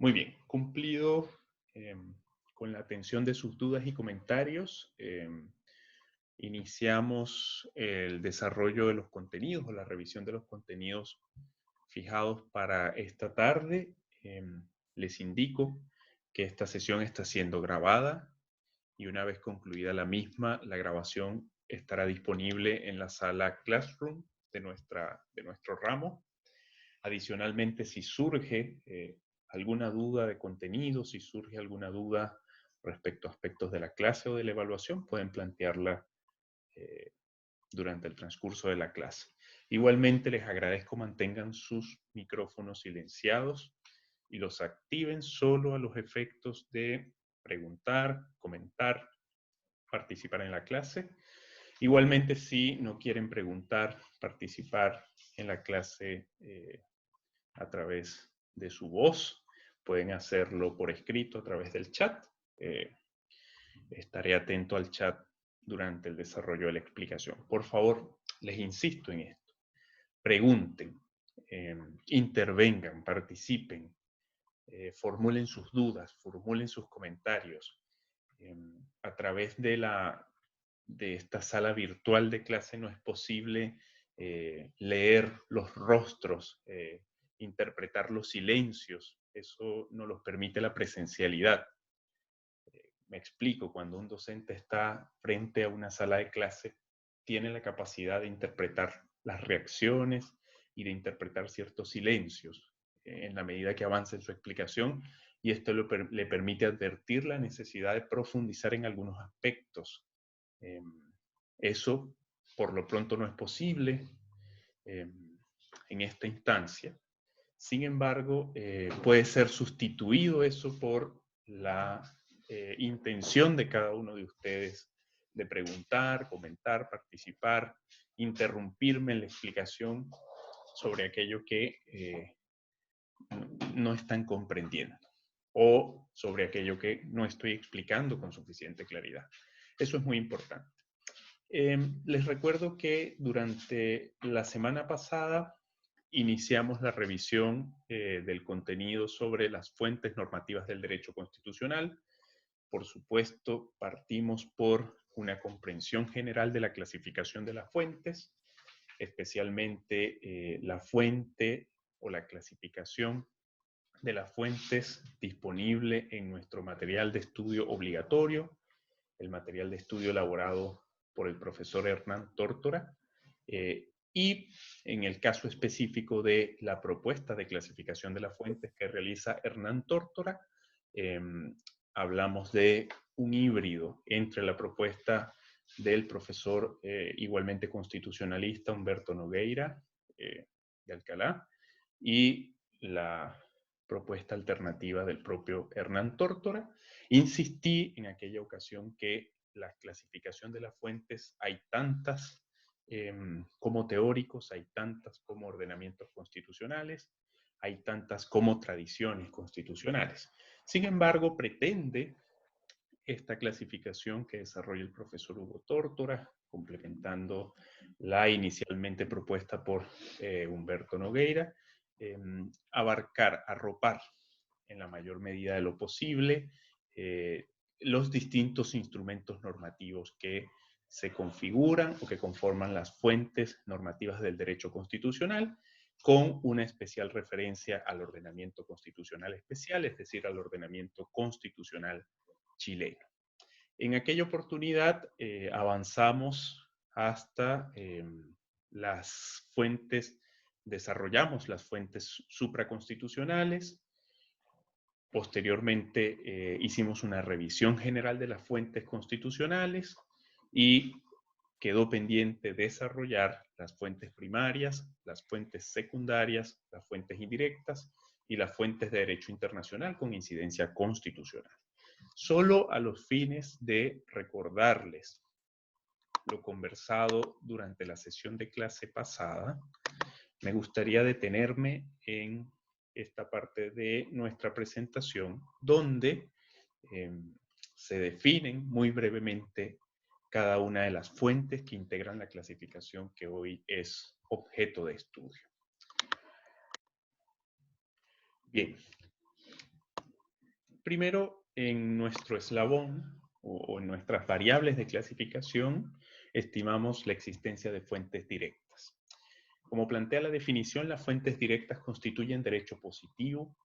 Muy bien, cumplido con la atención de sus dudas y comentarios. Iniciamos el desarrollo de los contenidos o la revisión de los contenidos fijados para esta tarde. Les indico que esta sesión está siendo grabada y una vez concluida la misma, la grabación estará disponible en la sala Classroom de nuestro ramo. Adicionalmente, si surge alguna duda de contenido, si surge alguna duda respecto a aspectos de la clase o de la evaluación, pueden plantearla durante el transcurso de la clase. Igualmente, les agradezco mantengan sus micrófonos silenciados y los activen solo a los efectos de preguntar, comentar, participar en la clase. Igualmente, si no quieren preguntar, participar en la clase a través de su voz, pueden hacerlo por escrito a través del chat. Estaré atento al chat durante el desarrollo de la explicación. Por favor, les insisto en esto. Pregunten, intervengan, participen, formulen sus dudas, formulen sus comentarios. A través de esta sala virtual de clase no es posible leer los rostros, interpretar los silencios. Eso no los permite la presencialidad. Me explico, cuando un docente está frente a una sala de clase, tiene la capacidad de interpretar las reacciones y de interpretar ciertos silencios en la medida que avanza en su explicación, y esto le permite advertir la necesidad de profundizar en algunos aspectos. Eso, por lo pronto, no es posible en esta instancia. Sin embargo, puede ser sustituido eso por la intención de cada uno de ustedes de preguntar, comentar, participar, interrumpirme en la explicación sobre aquello que no están comprendiendo o sobre aquello que no estoy explicando con suficiente claridad. Eso es muy importante. Les recuerdo que durante la semana pasada iniciamos la revisión del contenido sobre las fuentes normativas del derecho constitucional. Por supuesto, partimos por una comprensión general de la clasificación de las fuentes, especialmente la fuente o la clasificación de las fuentes disponible en nuestro material de estudio obligatorio, el material de estudio elaborado por el profesor Hernán Tórtora, y en el caso específico de la propuesta de clasificación de las fuentes que realiza Hernán Tórtora, hablamos de un híbrido entre la propuesta del profesor igualmente constitucionalista Humberto Nogueira de Alcalá y la propuesta alternativa del propio Hernán Tórtora. Insistí en aquella ocasión que la clasificación de las fuentes hay tantas como teóricos, hay tantas como ordenamientos constitucionales, hay tantas como tradiciones constitucionales. Sin embargo, pretende esta clasificación que desarrolla el profesor Hugo Tórtora, complementando la inicialmente propuesta por Humberto Nogueira, abarcar, arropar en la mayor medida de lo posible los distintos instrumentos normativos que se configuran o que conforman las fuentes normativas del derecho constitucional, con una especial referencia al ordenamiento constitucional especial, es decir, al ordenamiento constitucional chileno. En aquella oportunidad avanzamos hasta las fuentes, desarrollamos las fuentes supraconstitucionales. Posteriormente hicimos una revisión general de las fuentes constitucionales y quedó pendiente desarrollar las fuentes primarias, las fuentes secundarias, las fuentes indirectas y las fuentes de derecho internacional con incidencia constitucional. Solo a los fines de recordarles lo conversado durante la sesión de clase pasada, me gustaría detenerme en esta parte de nuestra presentación donde se definen muy brevemente cada una de las fuentes que integran la clasificación que hoy es objeto de estudio. Bien, Primero, en nuestro eslabón o en nuestras variables de clasificación, estimamos la existencia de fuentes directas. Como plantea la definición, las fuentes directas constituyen derecho positivo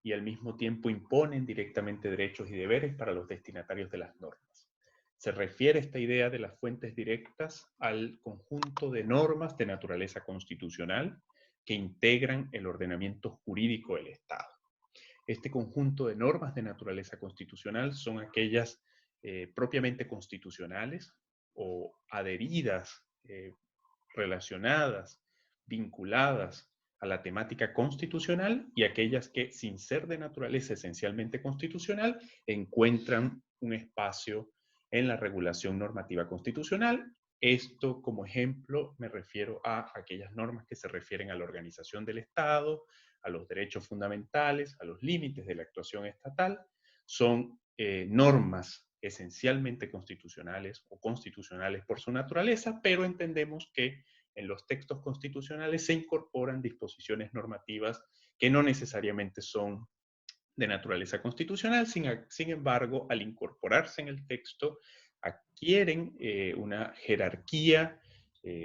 y al mismo tiempo imponen directamente derechos y deberes para los destinatarios de las normas. Se refiere esta idea de las fuentes directas al conjunto de normas de naturaleza constitucional que integran el ordenamiento jurídico del Estado. Este conjunto de normas de naturaleza constitucional son aquellas propiamente constitucionales o adheridas, relacionadas, vinculadas a la temática constitucional, y aquellas que, sin ser de naturaleza esencialmente constitucional, encuentran un espacio en la regulación normativa constitucional. Esto, como ejemplo, me refiero a aquellas normas que se refieren a la organización del Estado, a los derechos fundamentales, a los límites de la actuación estatal. Son normas esencialmente constitucionales o constitucionales por su naturaleza, pero entendemos que en los textos constitucionales se incorporan disposiciones normativas que no necesariamente son de naturaleza constitucional. Sin embargo, al incorporarse en el texto, adquieren una jerarquía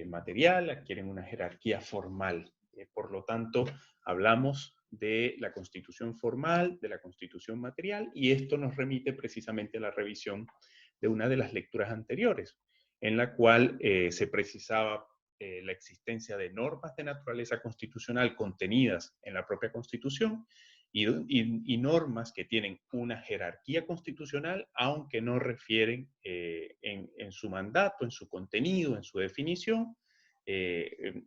material, adquieren una jerarquía formal. Por lo tanto, hablamos de la constitución formal, de la constitución material, y esto nos remite precisamente a la revisión de una de las lecturas anteriores, en la cual se precisaba la existencia de normas de naturaleza constitucional contenidas en la propia Constitución y normas que tienen una jerarquía constitucional, aunque no refieren en su mandato, en su contenido, en su definición,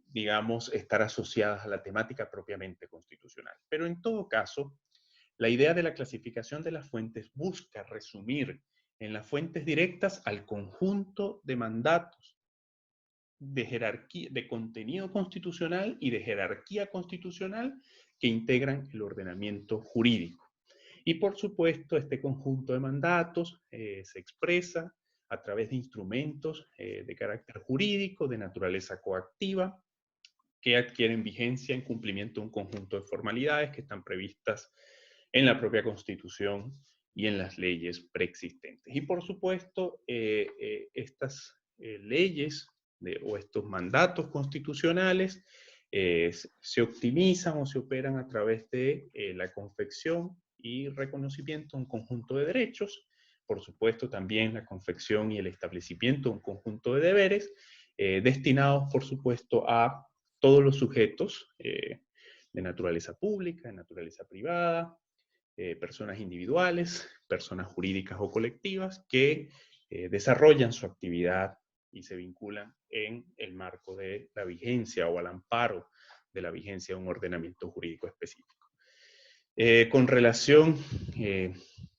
digamos, estar asociadas a la temática propiamente constitucional. Pero en todo caso, la idea de la clasificación de las fuentes busca resumir en las fuentes directas al conjunto de mandatos de jerarquía, de contenido constitucional y de jerarquía constitucional que integran el ordenamiento jurídico. Y por supuesto, este conjunto de mandatos se expresa a través de instrumentos de carácter jurídico, de naturaleza coactiva, que adquieren vigencia en cumplimiento de un conjunto de formalidades que están previstas en la propia Constitución y en las leyes preexistentes. Y por supuesto, estas leyes o estos mandatos constitucionales se optimizan o se operan a través de la confección y reconocimiento de un conjunto de derechos, por supuesto también la confección y el establecimiento de un conjunto de deberes, destinados por supuesto a todos los sujetos de naturaleza pública, de naturaleza privada, personas individuales, personas jurídicas o colectivas que desarrollan su actividad y se vinculan en el marco de la vigencia o al amparo de la vigencia de un ordenamiento jurídico específico. Con relación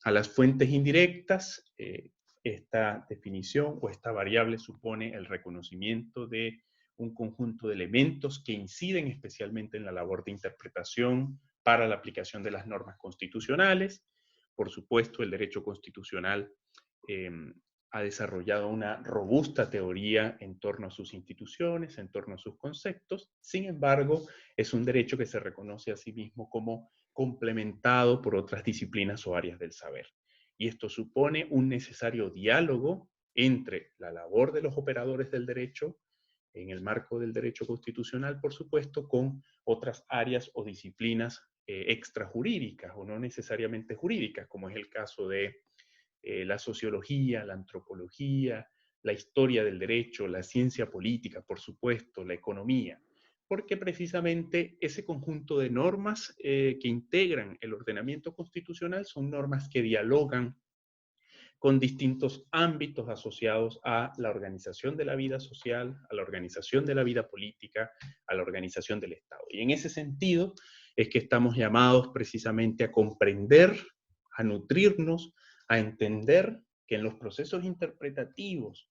a las fuentes indirectas, esta definición o esta variable supone el reconocimiento de un conjunto de elementos que inciden especialmente en la labor de interpretación para la aplicación de las normas constitucionales. Por supuesto, el derecho constitucional ha desarrollado una robusta teoría en torno a sus instituciones, en torno a sus conceptos. Sin embargo, es un derecho que se reconoce a sí mismo como complementado por otras disciplinas o áreas del saber. Y esto supone un necesario diálogo entre la labor de los operadores del derecho, en el marco del derecho constitucional, por supuesto, con otras áreas o disciplinas extrajurídicas o no necesariamente jurídicas, como es el caso de la sociología, la antropología, la historia del derecho, la ciencia política, por supuesto, la economía, porque precisamente ese conjunto de normas que integran el ordenamiento constitucional son normas que dialogan con distintos ámbitos asociados a la organización de la vida social, a la organización de la vida política, a la organización del Estado. Y en ese sentido es que estamos llamados precisamente a comprender, a nutrirnos, a entender que en los procesos interpretativos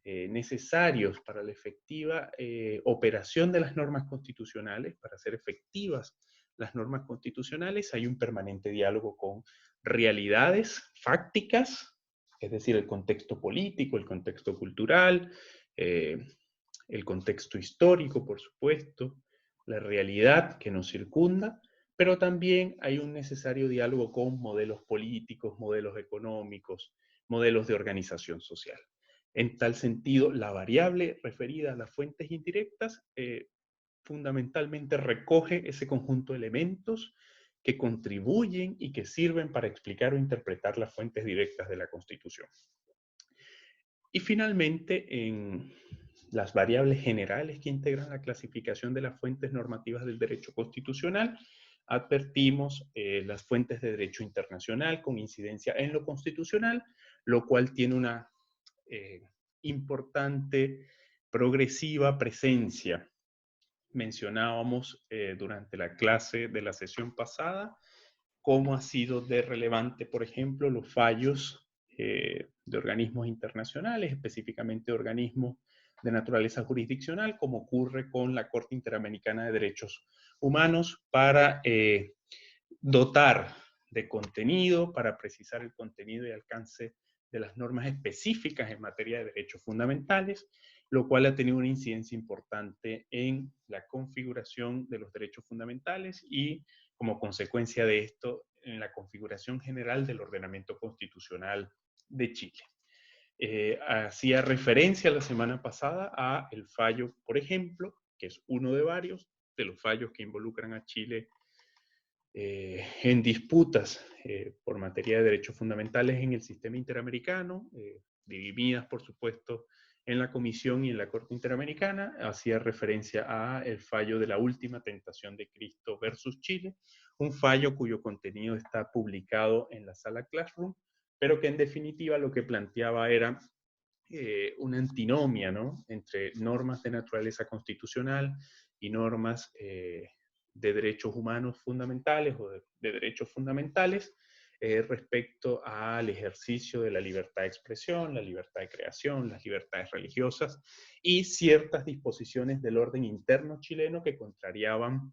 necesarios para la efectiva operación de las normas constitucionales, para hacer efectivas las normas constitucionales, hay un permanente diálogo con realidades fácticas, es decir, el contexto político, el contexto cultural, el contexto histórico, por supuesto, la realidad que nos circunda, pero también hay un necesario diálogo con modelos políticos, modelos económicos, modelos de organización social. En tal sentido, la variable referida a las fuentes indirectas fundamentalmente recoge ese conjunto de elementos que contribuyen y que sirven para explicar o interpretar las fuentes directas de la Constitución. Y finalmente, en las variables generales que integran la clasificación de las fuentes normativas del derecho constitucional, advertimos las fuentes de derecho internacional con incidencia en lo constitucional, lo cual tiene una importante, progresiva presencia. Mencionábamos durante la clase de la sesión pasada cómo ha sido de relevante, por ejemplo, los fallos de organismos internacionales, específicamente organismos de naturaleza jurisdiccional, como ocurre con la Corte Interamericana de Derechos Humanos, para dotar de contenido, para precisar el contenido y alcance de las normas específicas en materia de derechos fundamentales, lo cual ha tenido una incidencia importante en la configuración de los derechos fundamentales y, como consecuencia de esto, en la configuración general del ordenamiento constitucional de Chile. Hacía referencia la semana pasada a el fallo, por ejemplo, que es uno de varios de los fallos que involucran a Chile en disputas por materia de derechos fundamentales en el sistema interamericano, dirimidas, por supuesto, en la Comisión y en la Corte Interamericana. Hacía referencia a el fallo de la última tentación de Cristo versus Chile, un fallo cuyo contenido está publicado en la sala Classroom, pero que en definitiva lo que planteaba era una antinomia, ¿no?, entre normas de naturaleza constitucional y normas de derechos humanos fundamentales o de derechos fundamentales respecto al ejercicio de la libertad de expresión, la libertad de creación, las libertades religiosas y ciertas disposiciones del orden interno chileno que contrariaban,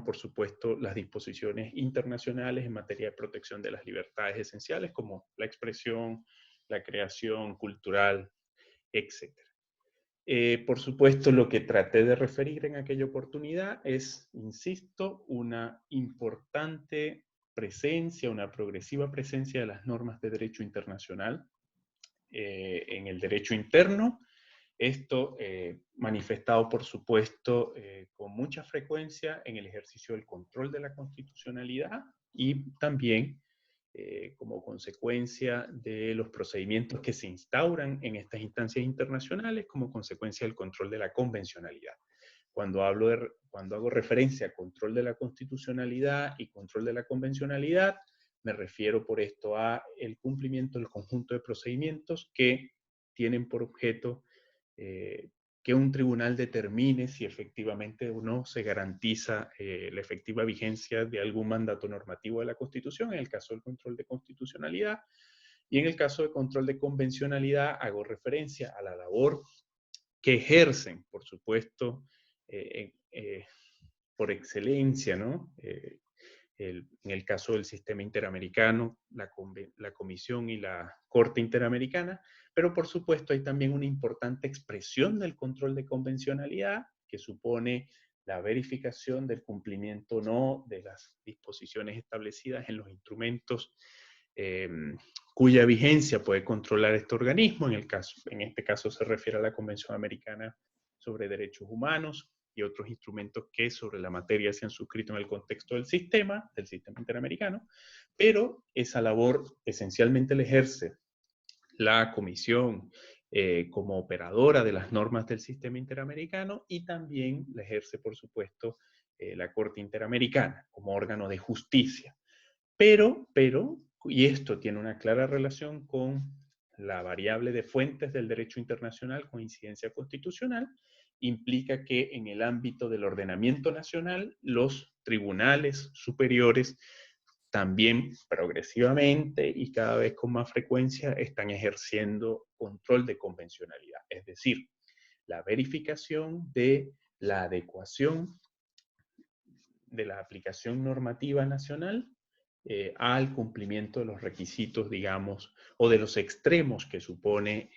por supuesto, las disposiciones internacionales en materia de protección de las libertades esenciales, como la expresión, la creación cultural, etc. Por supuesto, lo que traté de referir en aquella oportunidad es, insisto, una importante presencia, una progresiva presencia de las normas de derecho internacional en el derecho interno. Esto manifestado, por supuesto, con mucha frecuencia en el ejercicio del control de la constitucionalidad y también como consecuencia de los procedimientos que se instauran en estas instancias internacionales como consecuencia del control de la convencionalidad. Cuando hago referencia a control de la constitucionalidad y control de la convencionalidad, me refiero por esto a el cumplimiento del conjunto de procedimientos que tienen por objeto que un tribunal determine si efectivamente o no se garantiza la efectiva vigencia de algún mandato normativo de la Constitución, en el caso del control de constitucionalidad, y en el caso de control de convencionalidad hago referencia a la labor que ejercen, por supuesto, por excelencia, ¿no? En el caso del sistema interamericano, la Comisión y la Corte Interamericana, pero por supuesto hay también una importante expresión del control de convencionalidad que supone la verificación del cumplimiento o no de las disposiciones establecidas en los instrumentos cuya vigencia puede controlar este organismo. En este caso se refiere a la Convención Americana sobre Derechos Humanos y otros instrumentos que sobre la materia se han suscrito en el contexto del sistema interamericano, pero esa labor esencialmente la ejerce la Comisión como operadora de las normas del sistema interamericano y también la ejerce, por supuesto, la Corte Interamericana como órgano de justicia. Pero, y esto tiene una clara relación con la variable de fuentes del derecho internacional con incidencia constitucional, implica que en el ámbito del ordenamiento nacional los tribunales superiores también progresivamente y cada vez con más frecuencia están ejerciendo control de convencionalidad, es decir, la verificación de la adecuación de la aplicación normativa nacional al cumplimiento de los requisitos, digamos, o de los extremos que supone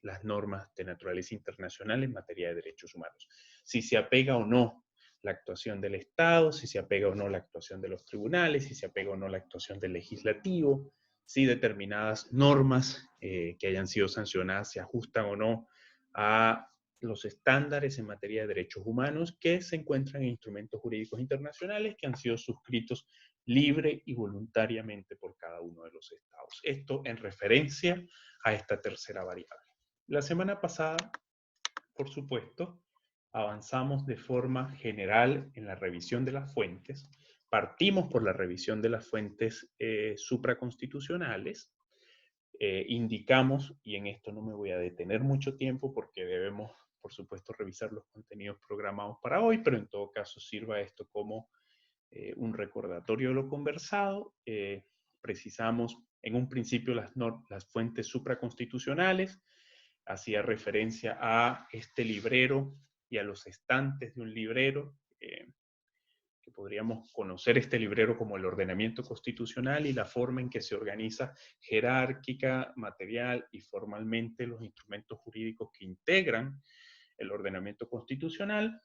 las normas de naturaleza internacional en materia de derechos humanos. Si se apega o no la actuación del Estado, si se apega o no la actuación de los tribunales, si se apega o no la actuación del legislativo, si determinadas normas que hayan sido sancionadas se ajustan o no a los estándares en materia de derechos humanos que se encuentran en instrumentos jurídicos internacionales que han sido suscritos libre y voluntariamente por cada uno de los estados. Esto en referencia a esta tercera variable. La semana pasada, por supuesto, avanzamos de forma general en la revisión de las fuentes. Partimos por la revisión de las fuentes supraconstitucionales. Indicamos, y en esto no me voy a detener mucho tiempo porque debemos, por supuesto, revisar los contenidos programados para hoy, pero en todo caso sirva esto como un recordatorio de lo conversado. Precisamos en un principio las fuentes supraconstitucionales, hacía referencia a este librero y a los estantes de un librero, que podríamos conocer este librero como el ordenamiento constitucional y la forma en que se organiza jerárquica, material y formalmente los instrumentos jurídicos que integran el ordenamiento constitucional.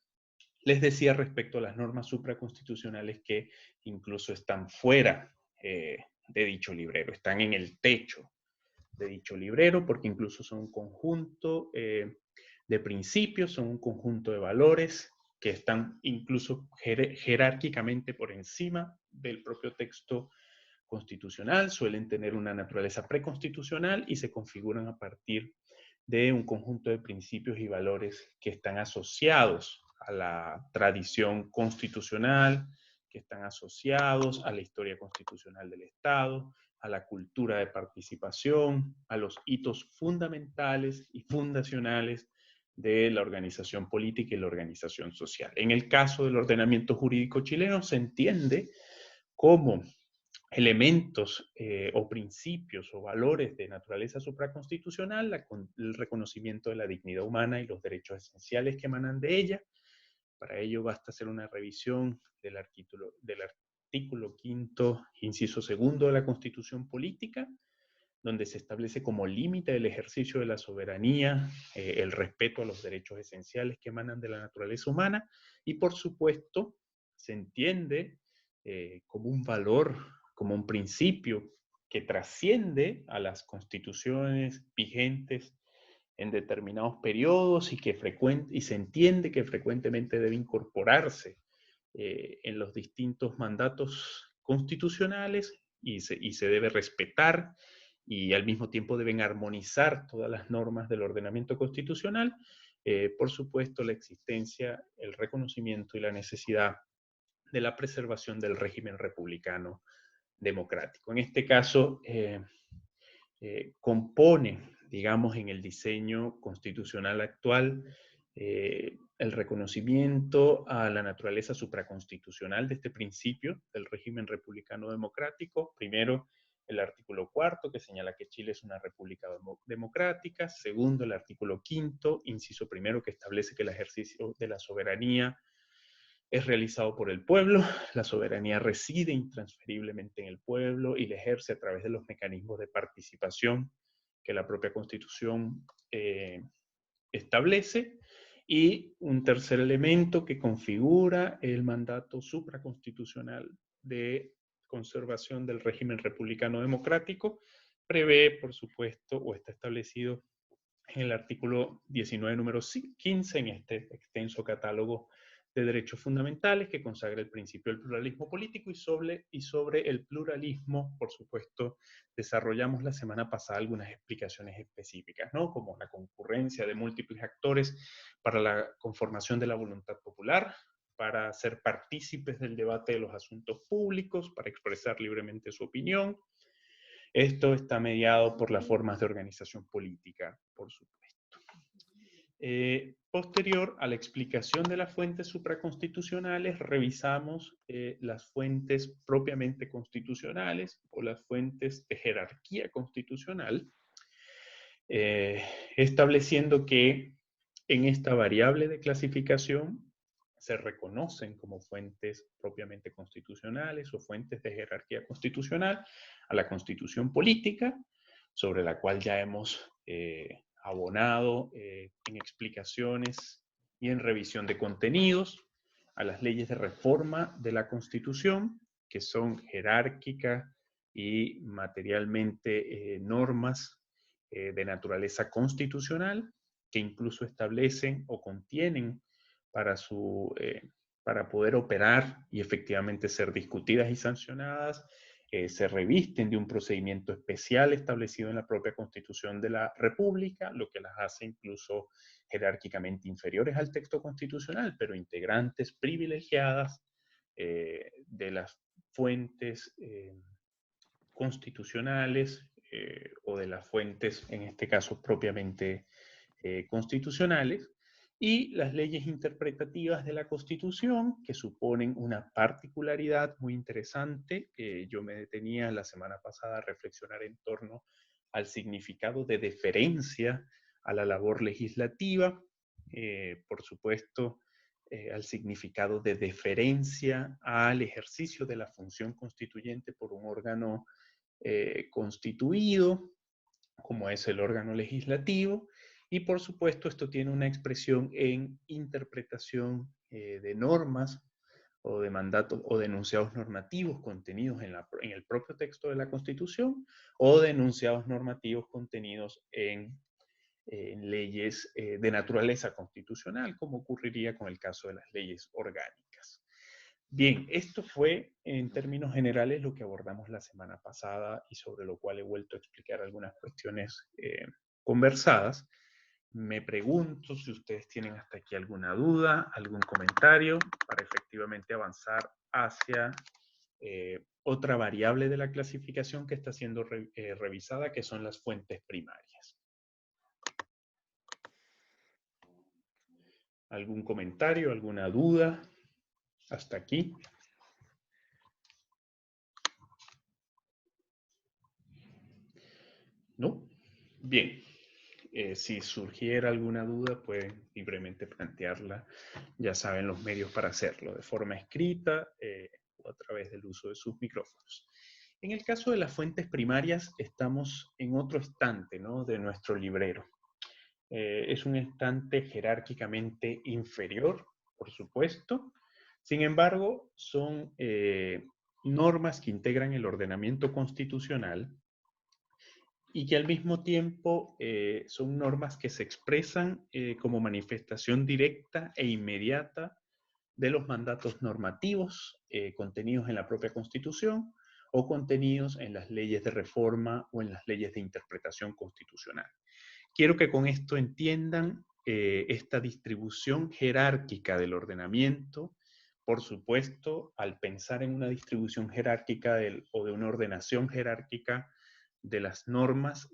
Les decía respecto a las normas supraconstitucionales que incluso están fuera de dicho librero, están en el techo de dicho librero, porque incluso son un conjunto de principios, son un conjunto de valores que están incluso jerárquicamente por encima del propio texto constitucional, suelen tener una naturaleza preconstitucional y se configuran a partir de un conjunto de principios y valores que están asociados a la tradición constitucional, que están asociados a la historia constitucional del Estado, a la cultura de participación, a los hitos fundamentales y fundacionales de la organización política y la organización social. En el caso del ordenamiento jurídico chileno se entiende como elementos o principios o valores de naturaleza supraconstitucional, el reconocimiento de la dignidad humana y los derechos esenciales que emanan de ella. Para ello basta hacer una revisión del artículo quinto, inciso segundo de la Constitución Política, donde se establece como límite del ejercicio de la soberanía el respeto a los derechos esenciales que emanan de la naturaleza humana y, por supuesto, se entiende como un valor, como un principio que trasciende a las constituciones vigentes en determinados periodos y se entiende que frecuentemente debe incorporarse en los distintos mandatos constitucionales y se debe respetar y al mismo tiempo deben armonizar todas las normas del ordenamiento constitucional. Por supuesto, la existencia, el reconocimiento y la necesidad de la preservación del régimen republicano democrático. En este caso, compone, digamos, en el diseño constitucional actual el reconocimiento a la naturaleza supraconstitucional de este principio del régimen republicano democrático. Primero, el artículo cuarto, que señala que Chile es una república democrática. Segundo, el artículo quinto, inciso primero, que establece que el ejercicio de la soberanía es realizado por el pueblo, la soberanía reside intransferiblemente en el pueblo y la ejerce a través de los mecanismos de participación que la propia Constitución establece. Y un tercer elemento que configura el mandato supraconstitucional de conservación del régimen republicano democrático prevé, por supuesto, o está establecido en el artículo 19, número 15, en este extenso catálogo de derechos fundamentales que consagra el principio del pluralismo político y sobre el pluralismo, por supuesto, desarrollamos la semana pasada algunas explicaciones específicas, ¿no? Como la concurrencia de múltiples actores para la conformación de la voluntad popular, para ser partícipes del debate de los asuntos públicos, para expresar libremente su opinión. Esto está mediado por las formas de organización política, por supuesto. Posterior a la explicación de las fuentes supraconstitucionales, revisamos las fuentes propiamente constitucionales o las fuentes de jerarquía constitucional, estableciendo que en esta variable de clasificación se reconocen como fuentes propiamente constitucionales o fuentes de jerarquía constitucional a la Constitución política, sobre la cual ya hemos abonado en explicaciones y en revisión de contenidos, a las leyes de reforma de la Constitución, que son jerárquicas y materialmente normas de naturaleza constitucional, que incluso establecen o contienen para, para poder operar y efectivamente ser discutidas y sancionadas, se revisten de un procedimiento especial establecido en la propia Constitución de la República, lo que las hace incluso jerárquicamente inferiores al texto constitucional, pero integrantes privilegiadas de las fuentes constitucionales o de las fuentes, en este caso, propiamente constitucionales, y las leyes interpretativas de la Constitución, que suponen una particularidad muy interesante. Yo me detenía la semana pasada a reflexionar en torno al significado de deferencia a la labor legislativa, por supuesto, al significado de deferencia al ejercicio de la función constituyente por un órgano constituido, como es el órgano legislativo, y por supuesto esto tiene una expresión en interpretación de normas o de mandatos o de enunciados normativos contenidos en el propio texto de la Constitución o de enunciados normativos contenidos en leyes de naturaleza constitucional, como ocurriría con el caso de las leyes orgánicas. Bien, esto fue en términos generales lo que abordamos la semana pasada y sobre lo cual he vuelto a explicar algunas cuestiones conversadas. Me pregunto si ustedes tienen hasta aquí alguna duda, algún comentario para efectivamente avanzar hacia otra variable de la clasificación que está siendo revisada, que son las fuentes primarias. ¿Algún comentario, alguna duda hasta aquí? ¿No? Bien. Si surgiera alguna duda, pueden libremente plantearla. Ya saben los medios para hacerlo, de forma escrita o a través del uso de sus micrófonos. En el caso de las fuentes primarias, estamos en otro estante, ¿no?, de nuestro librero. Es un estante jerárquicamente inferior, por supuesto. Sin embargo, son normas que integran el ordenamiento constitucional y que al mismo tiempo son normas que se expresan como manifestación directa e inmediata de los mandatos normativos contenidos en la propia Constitución o contenidos en las leyes de reforma o en las leyes de interpretación constitucional. Quiero que con esto entiendan esta distribución jerárquica del ordenamiento. Por supuesto, al pensar en una distribución jerárquica o de una ordenación jerárquica de las normas,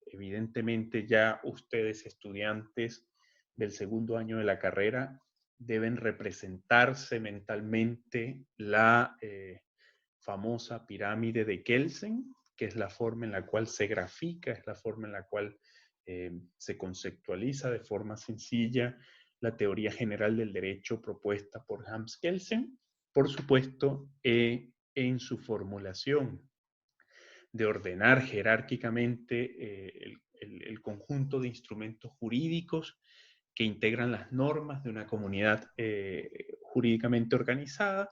evidentemente ya ustedes, estudiantes del segundo año de la carrera, deben representarse mentalmente la famosa pirámide de Kelsen, que es la forma en la cual se grafica, es la forma en la cual se conceptualiza de forma sencilla la teoría general del derecho propuesta por Hans Kelsen, por supuesto, en su formulación de ordenar jerárquicamente el conjunto de instrumentos jurídicos que integran las normas de una comunidad jurídicamente organizada.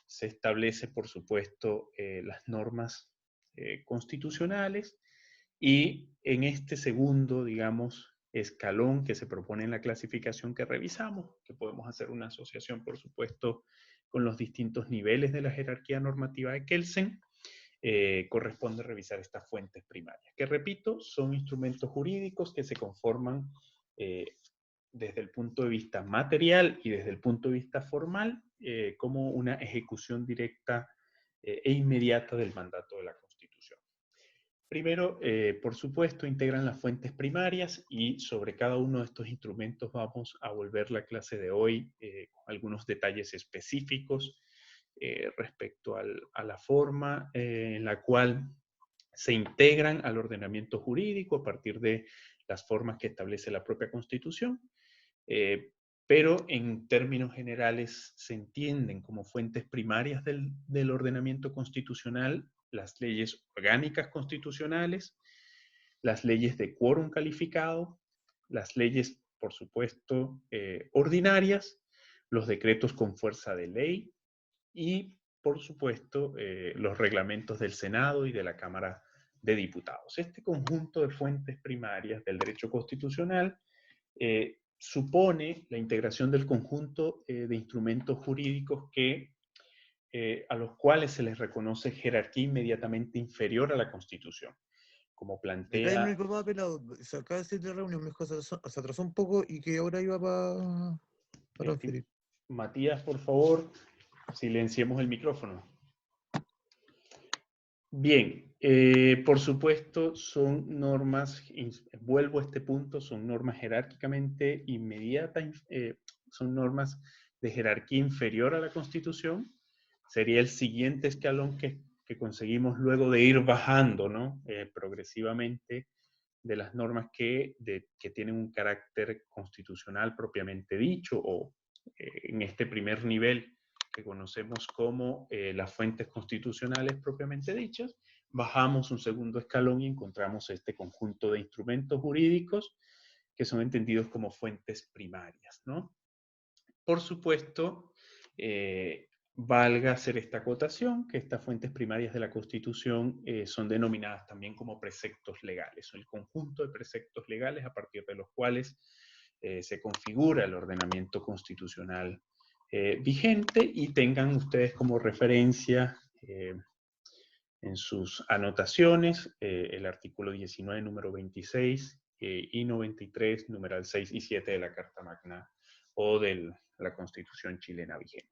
Se establece, por supuesto, las normas constitucionales y en este segundo, digamos, escalón que se propone en la clasificación que revisamos, que podemos hacer una asociación, por supuesto, con los distintos niveles de la jerarquía normativa de Kelsen, corresponde revisar estas fuentes primarias, que repito, son instrumentos jurídicos que se conforman desde el punto de vista material y desde el punto de vista formal como una ejecución directa e inmediata del mandato de la Constitución. Primero, por supuesto, integran las fuentes primarias y sobre cada uno de estos instrumentos vamos a volver la clase de hoy con algunos detalles específicos respecto a la forma en la cual se integran al ordenamiento jurídico a partir de las formas que establece la propia Constitución, pero en términos generales se entienden como fuentes primarias del ordenamiento constitucional las leyes orgánicas constitucionales, las leyes de quórum calificado, las leyes, por supuesto, ordinarias, los decretos con fuerza de ley y, por supuesto, los reglamentos del Senado y de la Cámara de Diputados. Este conjunto de fuentes primarias del derecho constitucional supone la integración del conjunto de instrumentos jurídicos a los cuales se les reconoce jerarquía inmediatamente inferior a la Constitución, como Acá hay plantea... mi papá pelado, se acaba de hacer la reunión, me dijo se atrasó un poco y que ahora iba para transferir. Matías, por favor, silenciemos el micrófono. Bien, por supuesto, son normas, vuelvo a este punto, son normas jerárquicamente inmediatas, son normas de jerarquía inferior a la Constitución. Sería el siguiente escalón que conseguimos luego de ir bajando, ¿no? Progresivamente de las normas que tienen un carácter constitucional propiamente dicho, o en este primer nivel que conocemos como las fuentes constitucionales propiamente dichas, bajamos un segundo escalón y encontramos este conjunto de instrumentos jurídicos que son entendidos como fuentes primarias, ¿no? Por supuesto, valga hacer esta acotación, que estas fuentes primarias de la Constitución son denominadas también como preceptos legales, son el conjunto de preceptos legales a partir de los cuales se configura el ordenamiento constitucional vigente, y tengan ustedes como referencia en sus anotaciones el artículo 19, número 26 y 93, numeral 6 y 7 de la Carta Magna o de la Constitución chilena vigente.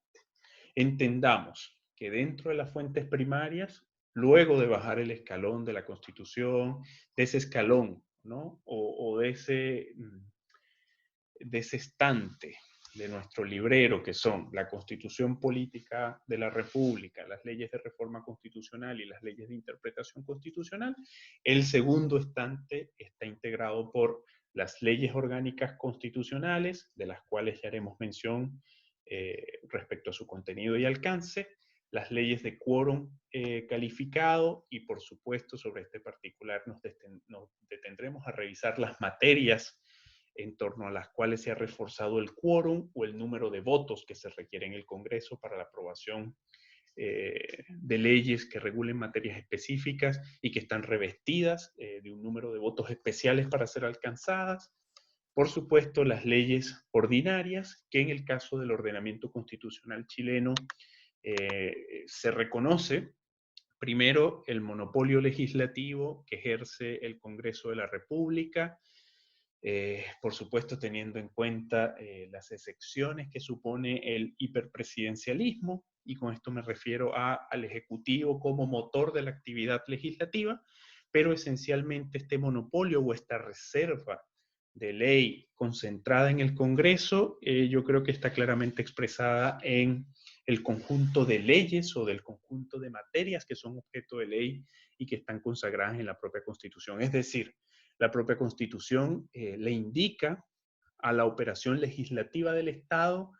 Entendamos que dentro de las fuentes primarias, luego de bajar el escalón de la Constitución, de ese escalón, ¿no? O de ese estante de nuestro librero, que son la Constitución Política de la República, las leyes de reforma constitucional y las leyes de interpretación constitucional, el segundo estante está integrado por las leyes orgánicas constitucionales, de las cuales ya haremos mención respecto a su contenido y alcance, las leyes de quórum calificado, y por supuesto sobre este particular nos detendremos a revisar las materias en torno a las cuales se ha reforzado el quórum o el número de votos que se requiere en el Congreso para la aprobación de leyes que regulen materias específicas y que están revestidas de un número de votos especiales para ser alcanzadas. Por supuesto, las leyes ordinarias, que en el caso del ordenamiento constitucional chileno se reconoce primero el monopolio legislativo que ejerce el Congreso de la República, por supuesto teniendo en cuenta las excepciones que supone el hiperpresidencialismo, y con esto me refiero al Ejecutivo como motor de la actividad legislativa, pero esencialmente este monopolio o esta reserva de ley concentrada en el Congreso, yo creo que está claramente expresada en el conjunto de leyes o del conjunto de materias que son objeto de ley y que están consagradas en la propia Constitución. Es decir, la propia Constitución le indica a la operación legislativa del Estado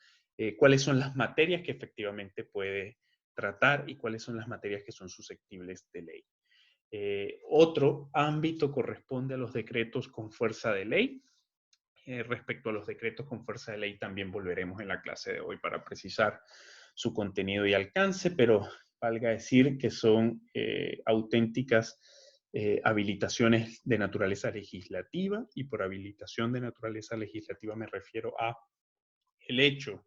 cuáles son las materias que efectivamente puede tratar y cuáles son las materias que son susceptibles de ley. Otro ámbito corresponde a los decretos con fuerza de ley. Respecto a los decretos con fuerza de ley también volveremos en la clase de hoy para precisar su contenido y alcance, pero valga decir que son auténticas habilitaciones de naturaleza legislativa, y por habilitación de naturaleza legislativa me refiero a el hecho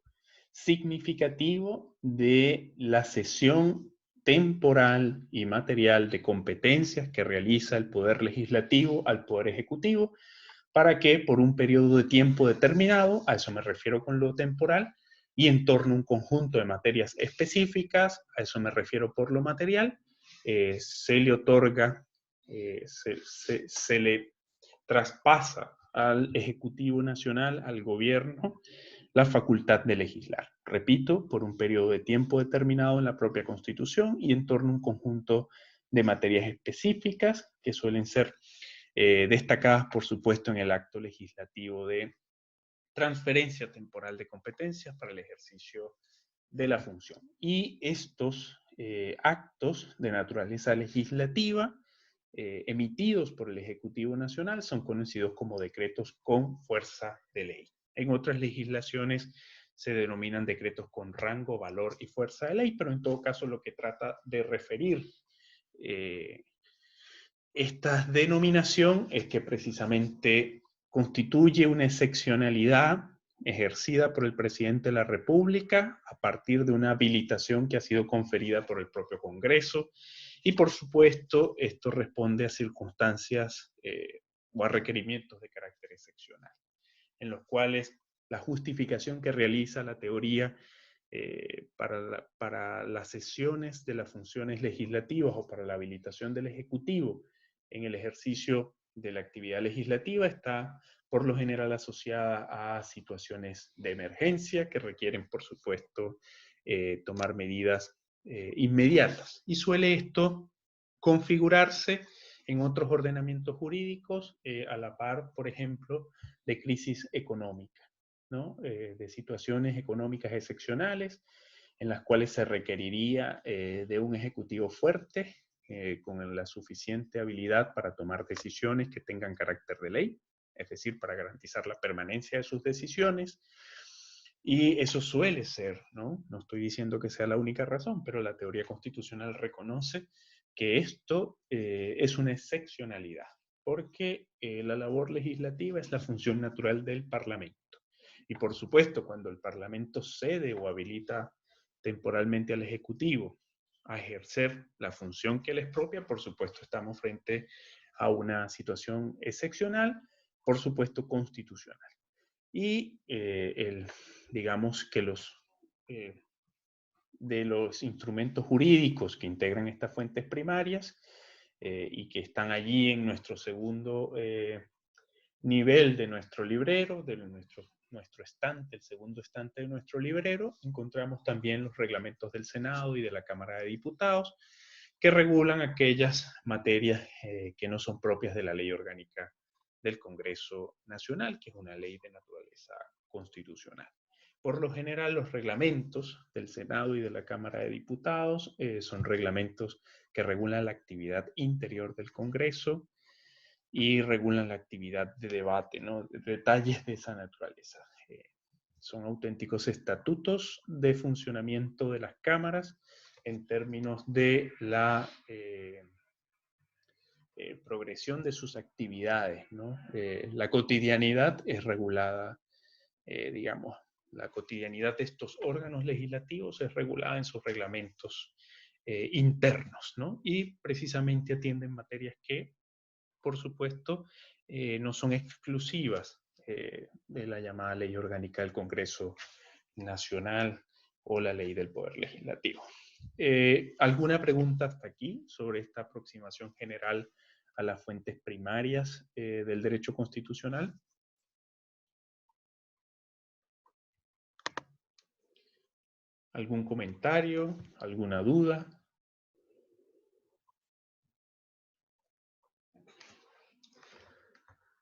significativo de la cesión temporal y material de competencias que realiza el Poder Legislativo al Poder Ejecutivo, para que por un periodo de tiempo determinado, a eso me refiero con lo temporal, y en torno a un conjunto de materias específicas, a eso me refiero por lo material, se le otorga, se le traspasa al Ejecutivo Nacional, al gobierno, la facultad de legislar. Repito, por un periodo de tiempo determinado en la propia Constitución y en torno a un conjunto de materias específicas que suelen ser destacadas, por supuesto, en el acto legislativo de transferencia temporal de competencias para el ejercicio de la función. Y estos actos de naturaleza legislativa emitidos por el Ejecutivo Nacional son conocidos como decretos con fuerza de ley. En otras legislaciones se denominan decretos con rango, valor y fuerza de ley, pero en todo caso lo que trata de referir esta denominación es que precisamente constituye una excepcionalidad ejercida por el presidente de la República a partir de una habilitación que ha sido conferida por el propio Congreso y por supuesto esto responde a circunstancias o a requerimientos de carácter excepcional, en los cuales la justificación que realiza la teoría para las sesiones de las funciones legislativas o para la habilitación del Ejecutivo en el ejercicio de la actividad legislativa está por lo general asociada a situaciones de emergencia que requieren, por supuesto, tomar medidas inmediatas. Y suele esto configurarse en otros ordenamientos jurídicos a la par, por ejemplo, de crisis económica, ¿no? De situaciones económicas excepcionales en las cuales se requeriría de un ejecutivo fuerte con la suficiente habilidad para tomar decisiones que tengan carácter de ley, es decir, para garantizar la permanencia de sus decisiones. Y eso suele ser, ¿no? No estoy diciendo que sea la única razón, pero la teoría constitucional reconoce que esto es una excepcionalidad, porque la labor legislativa es la función natural del Parlamento. Y por supuesto, cuando el Parlamento cede o habilita temporalmente al Ejecutivo a ejercer la función que les propia, por supuesto estamos frente a una situación excepcional, por supuesto constitucional. Y digamos que de los instrumentos jurídicos que integran estas fuentes primarias y que están allí en nuestro segundo nivel de nuestro librero, de nuestro estante, el segundo estante de nuestro librero, encontramos también los reglamentos del Senado y de la Cámara de Diputados que regulan aquellas materias que no son propias de la ley orgánica del Congreso Nacional, que es una ley de naturaleza constitucional. Por lo general, los reglamentos del Senado y de la Cámara de Diputados son reglamentos que regulan la actividad interior del Congreso y regulan la actividad de debate, ¿no? Detalles de esa naturaleza. Son auténticos estatutos de funcionamiento de las cámaras en términos de la progresión de sus actividades, ¿no? La cotidianidad es regulada, digamos, la cotidianidad de estos órganos legislativos es regulada en sus reglamentos internos, ¿no? Y precisamente atienden materias que, por supuesto, no son exclusivas de la llamada Ley Orgánica del Congreso Nacional o la Ley del Poder Legislativo. ¿Alguna pregunta hasta aquí sobre esta aproximación general a las fuentes primarias del derecho constitucional? ¿Algún comentario? ¿Alguna duda?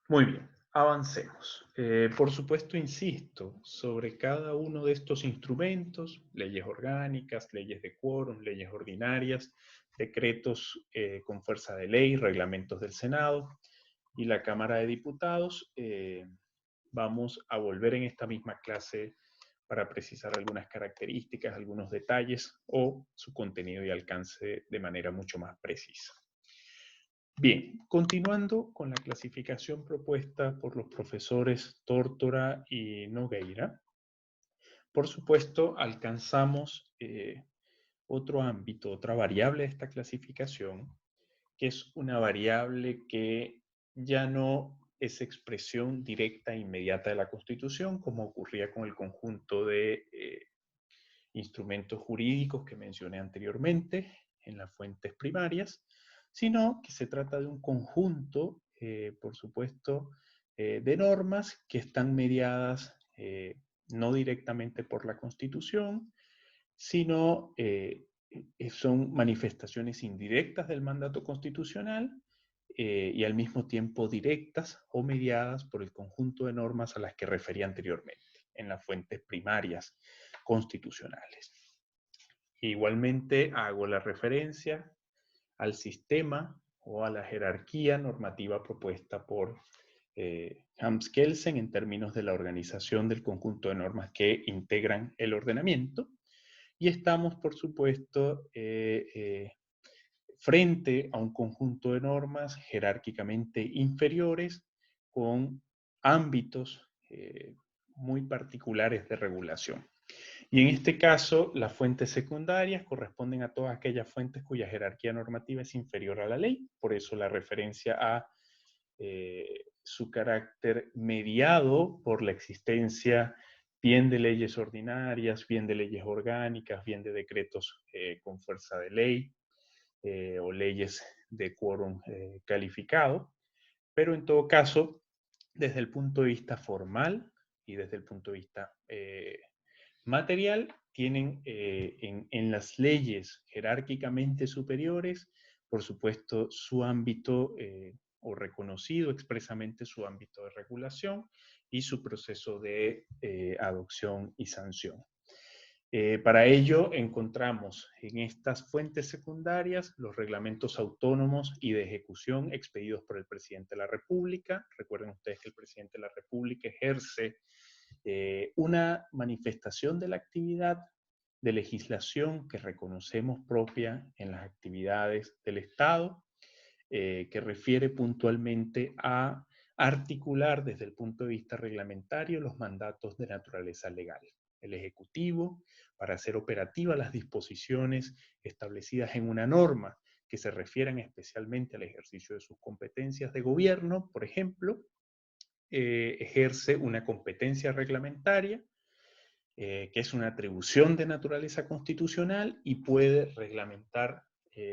Muy bien, avancemos. Por supuesto, insisto, sobre cada uno de estos instrumentos, leyes orgánicas, leyes de quórum, leyes ordinarias, decretos con fuerza de ley, reglamentos del Senado y la Cámara de Diputados, vamos a volver en esta misma clase para precisar algunas características, algunos detalles o su contenido y alcance de manera mucho más precisa. Bien, continuando con la clasificación propuesta por los profesores Tórtora y Nogueira, por supuesto alcanzamos otro ámbito, otra variable de esta clasificación, que es una variable que ya no es expresión directa e inmediata de la Constitución, como ocurría con el conjunto de instrumentos jurídicos que mencioné anteriormente en las fuentes primarias, sino que se trata de un conjunto, por supuesto, de normas que están mediadas no directamente por la Constitución, sino son manifestaciones indirectas del mandato constitucional y al mismo tiempo directas o mediadas por el conjunto de normas a las que refería anteriormente en las fuentes primarias constitucionales. Igualmente hago la referencia al sistema o a la jerarquía normativa propuesta por Helms-Kelsen en términos de la organización del conjunto de normas que integran el ordenamiento. Y estamos, por supuesto, frente a un conjunto de normas jerárquicamente inferiores con ámbitos muy particulares de regulación. Y en este caso, las fuentes secundarias corresponden a todas aquellas fuentes cuya jerarquía normativa es inferior a la ley, por eso la referencia a su carácter mediado por la existencia bien de leyes ordinarias, bien de leyes orgánicas, bien de decretos con fuerza de ley o leyes de quórum calificado, pero en todo caso, desde el punto de vista formal y desde el punto de vista material, tienen en las leyes jerárquicamente superiores, por supuesto, su ámbito o reconocido expresamente su ámbito de regulación y su proceso de adopción y sanción. Para ello encontramos en estas fuentes secundarias los reglamentos autónomos y de ejecución expedidos por el presidente de la República. Recuerden ustedes que el presidente de la República ejerce una manifestación de la actividad de legislación que reconocemos propia en las actividades del Estado, que refiere puntualmente a articular desde el punto de vista reglamentario los mandatos de naturaleza legal. El Ejecutivo, para hacer operativas las disposiciones establecidas en una norma que se refieran especialmente al ejercicio de sus competencias de gobierno, por ejemplo, ejerce una competencia reglamentaria, que es una atribución de naturaleza constitucional y puede reglamentar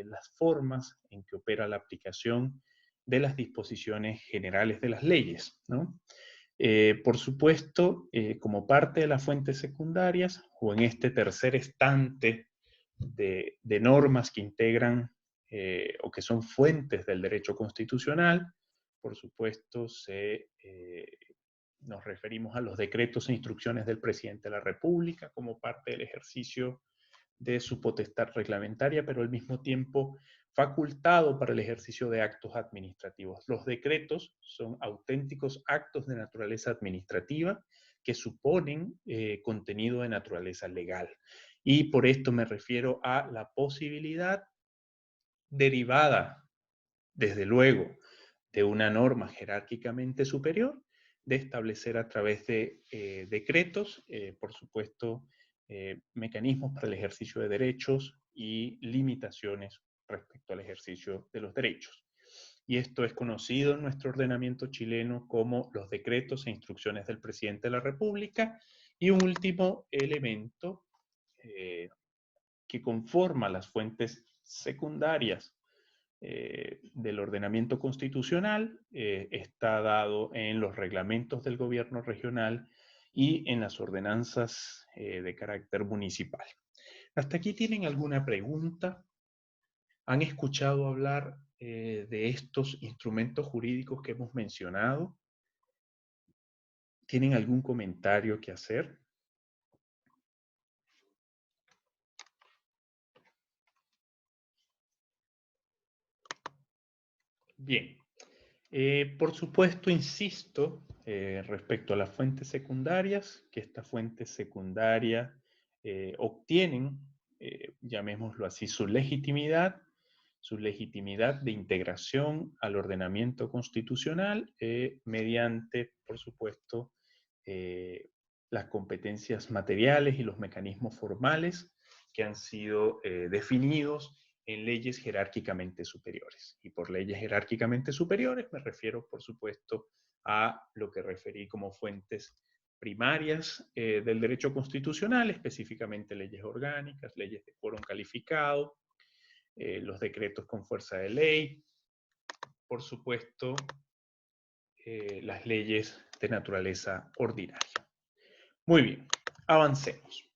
las formas en que opera la aplicación de las disposiciones generales de las leyes, ¿no? Por supuesto, como parte de las fuentes secundarias o en este tercer estante de normas que integran o que son fuentes del derecho constitucional, por supuesto, nos referimos a los decretos e instrucciones del presidente de la República como parte del ejercicio de su potestad reglamentaria, pero al mismo tiempo facultado para el ejercicio de actos administrativos. Los decretos son auténticos actos de naturaleza administrativa que suponen contenido de naturaleza legal. Y por esto me refiero a la posibilidad derivada, desde luego, de una norma jerárquicamente superior, de establecer a través de decretos, por supuesto, mecanismos para el ejercicio de derechos y limitaciones respecto al ejercicio de los derechos. Y esto es conocido en nuestro ordenamiento chileno como los decretos e instrucciones del presidente de la República. Y un último elemento que conforma las fuentes secundarias del ordenamiento constitucional está dado en los reglamentos del gobierno regional y en las ordenanzas de carácter municipal. ¿Hasta aquí tienen alguna pregunta? ¿Han escuchado hablar de estos instrumentos jurídicos que hemos mencionado? ¿Tienen algún comentario que hacer? Bien. Por supuesto, insisto, respecto a las fuentes secundarias, que estas fuentes secundarias obtienen, llamémoslo así, su legitimidad de integración al ordenamiento constitucional mediante, por supuesto, las competencias materiales y los mecanismos formales que han sido definidos en leyes jerárquicamente superiores. Y por leyes jerárquicamente superiores me refiero, por supuesto, a lo que referí como fuentes primarias del derecho constitucional, específicamente leyes orgánicas, leyes de quórum calificado, los decretos con fuerza de ley, por supuesto, las leyes de naturaleza ordinaria. Muy bien, avancemos.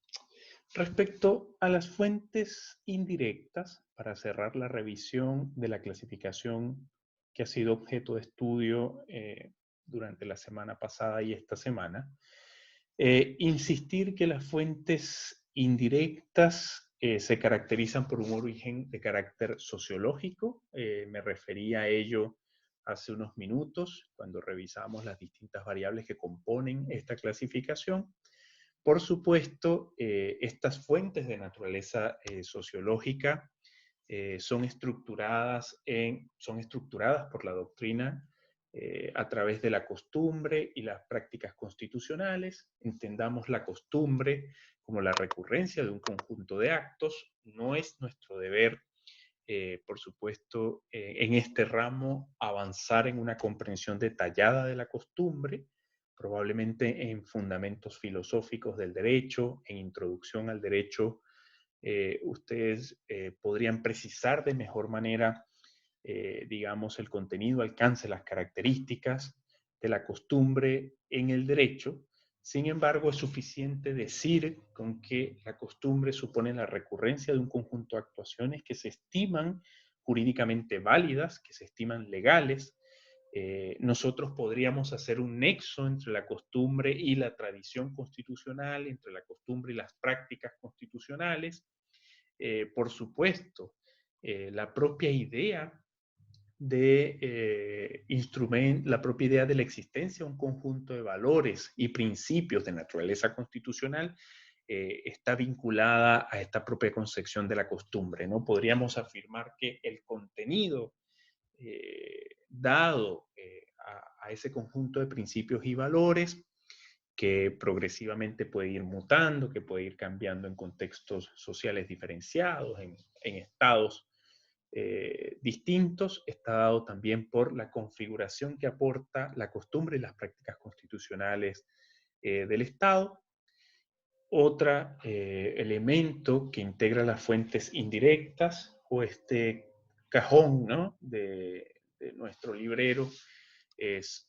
Respecto a las fuentes indirectas, para cerrar la revisión de la clasificación que ha sido objeto de estudio durante la semana pasada y esta semana, insistir que las fuentes indirectas se caracterizan por un origen de carácter sociológico. Me refería a ello hace unos minutos, cuando revisamos las distintas variables que componen esta clasificación. Por supuesto, estas fuentes de naturaleza sociológica son estructuradas por la doctrina a través de la costumbre y las prácticas constitucionales. Entendamos la costumbre como la recurrencia de un conjunto de actos. No es nuestro deber, por supuesto, en este ramo avanzar en una comprensión detallada de la costumbre, probablemente en fundamentos filosóficos del derecho, en introducción al derecho. Ustedes podrían precisar de mejor manera, digamos, el contenido, alcance, las características de la costumbre en el derecho. Sin embargo, es suficiente decir con que la costumbre supone la recurrencia de un conjunto de actuaciones que se estiman jurídicamente válidas, que se estiman legales. Nosotros podríamos hacer un nexo entre la costumbre y la tradición constitucional, entre la costumbre y las prácticas constitucionales. Por supuesto, la propia idea la propia idea de la existencia de un conjunto de valores y principios de naturaleza constitucional está vinculada a esta propia concepción de la costumbre, ¿no? Podríamos afirmar que el contenido dado a ese conjunto de principios y valores, que progresivamente puede ir mutando, que puede ir cambiando en contextos sociales diferenciados, en estados distintos, está dado también por la configuración que aporta la costumbre y las prácticas constitucionales del Estado. Otro elemento que integra las fuentes indirectas o este cajón, ¿no?, de nuestro librero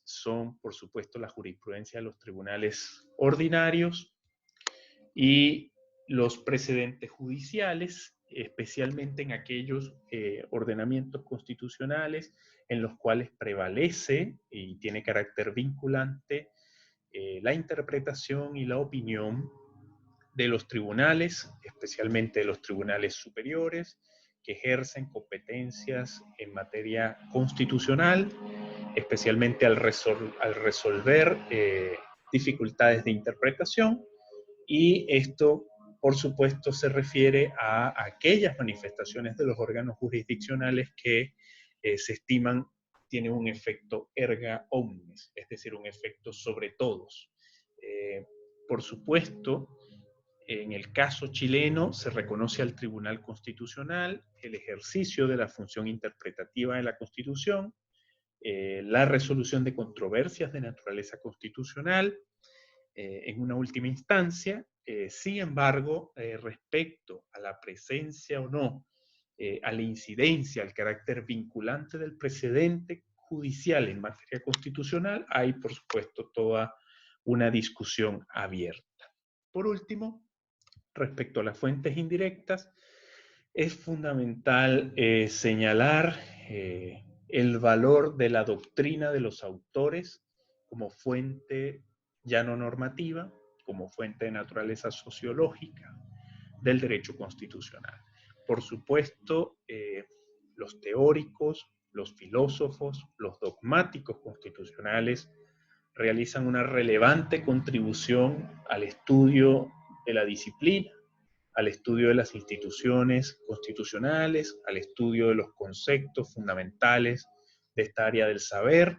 son, por supuesto, la jurisprudencia de los tribunales ordinarios y los precedentes judiciales, especialmente en aquellos ordenamientos constitucionales en los cuales prevalece y tiene carácter vinculante la interpretación y la opinión de los tribunales, especialmente de los tribunales superiores, que ejercen competencias en materia constitucional, especialmente al resolver dificultades de interpretación. Y esto, por supuesto, se refiere a aquellas manifestaciones de los órganos jurisdiccionales que se estiman tienen un efecto erga omnes, es decir, un efecto sobre todos. Por supuesto, en el caso chileno se reconoce al Tribunal Constitucional el ejercicio de la función interpretativa de la Constitución, la resolución de controversias de naturaleza constitucional, en una última instancia. Sin embargo, respecto a la presencia o no, a la incidencia, al carácter vinculante del precedente judicial en materia constitucional, hay, por supuesto, toda una discusión abierta. Por último, respecto a las fuentes indirectas, es fundamental señalar el valor de la doctrina de los autores como fuente ya no normativa, como fuente de naturaleza sociológica del derecho constitucional. Por supuesto, los teóricos, los filósofos, los dogmáticos constitucionales realizan una relevante contribución al estudio de la disciplina, al estudio de las instituciones constitucionales, al estudio de los conceptos fundamentales de esta área del saber,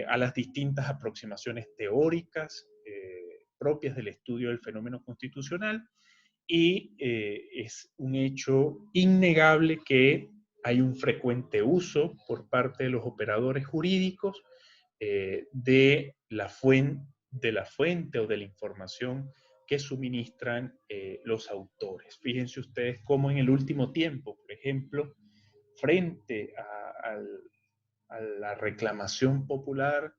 a las distintas aproximaciones teóricas propias del estudio del fenómeno constitucional, y es un hecho innegable que hay un frecuente uso por parte de los operadores jurídicos de la fuente o de la información que suministran los autores. Fíjense ustedes cómo en el último tiempo, por ejemplo, frente a la reclamación popular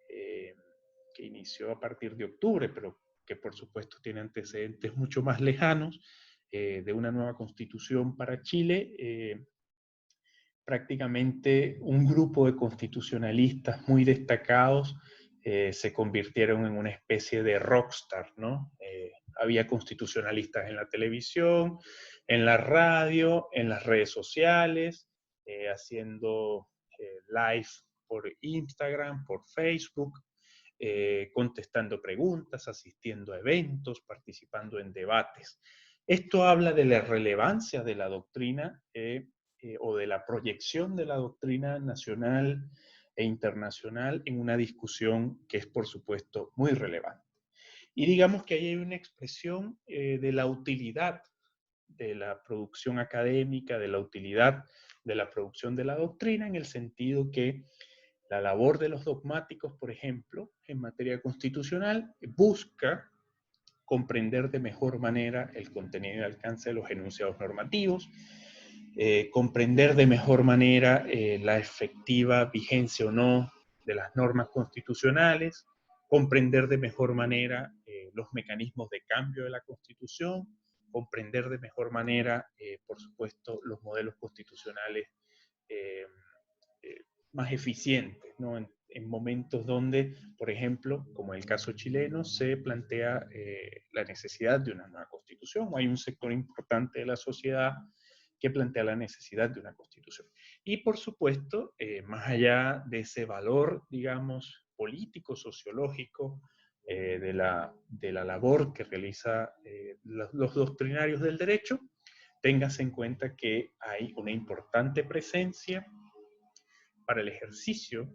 que inició a partir de octubre, pero que por supuesto tiene antecedentes mucho más lejanos, de una nueva constitución para Chile, prácticamente un grupo de constitucionalistas muy destacados se convirtieron en una especie de rockstar, ¿no? Había constitucionalistas en la televisión, en la radio, en las redes sociales, haciendo live por Instagram, por Facebook, contestando preguntas, asistiendo a eventos, participando en debates. Esto habla de la relevancia de la doctrina o de la proyección de la doctrina nacional e internacional en una discusión que es, por supuesto, muy relevante. Y digamos que ahí hay una expresión de la utilidad de la producción académica, de la utilidad de la producción de la doctrina, en el sentido que la labor de los dogmáticos, por ejemplo, en materia constitucional, busca comprender de mejor manera el contenido y alcance de los enunciados normativos, comprender de mejor manera la efectiva vigencia o no de las normas constitucionales, comprender de mejor manera los mecanismos de cambio de la Constitución, comprender de mejor manera, por supuesto, los modelos constitucionales eh, más eficientes, ¿no? En momentos donde, por ejemplo, como en el caso chileno, se plantea la necesidad de una nueva constitución, o hay un sector importante de la sociedad que plantea la necesidad de una constitución. Y por supuesto, más allá de ese valor, digamos, político, sociológico, de la labor que realiza los doctrinarios del derecho, téngase en cuenta que hay una importante presencia para el ejercicio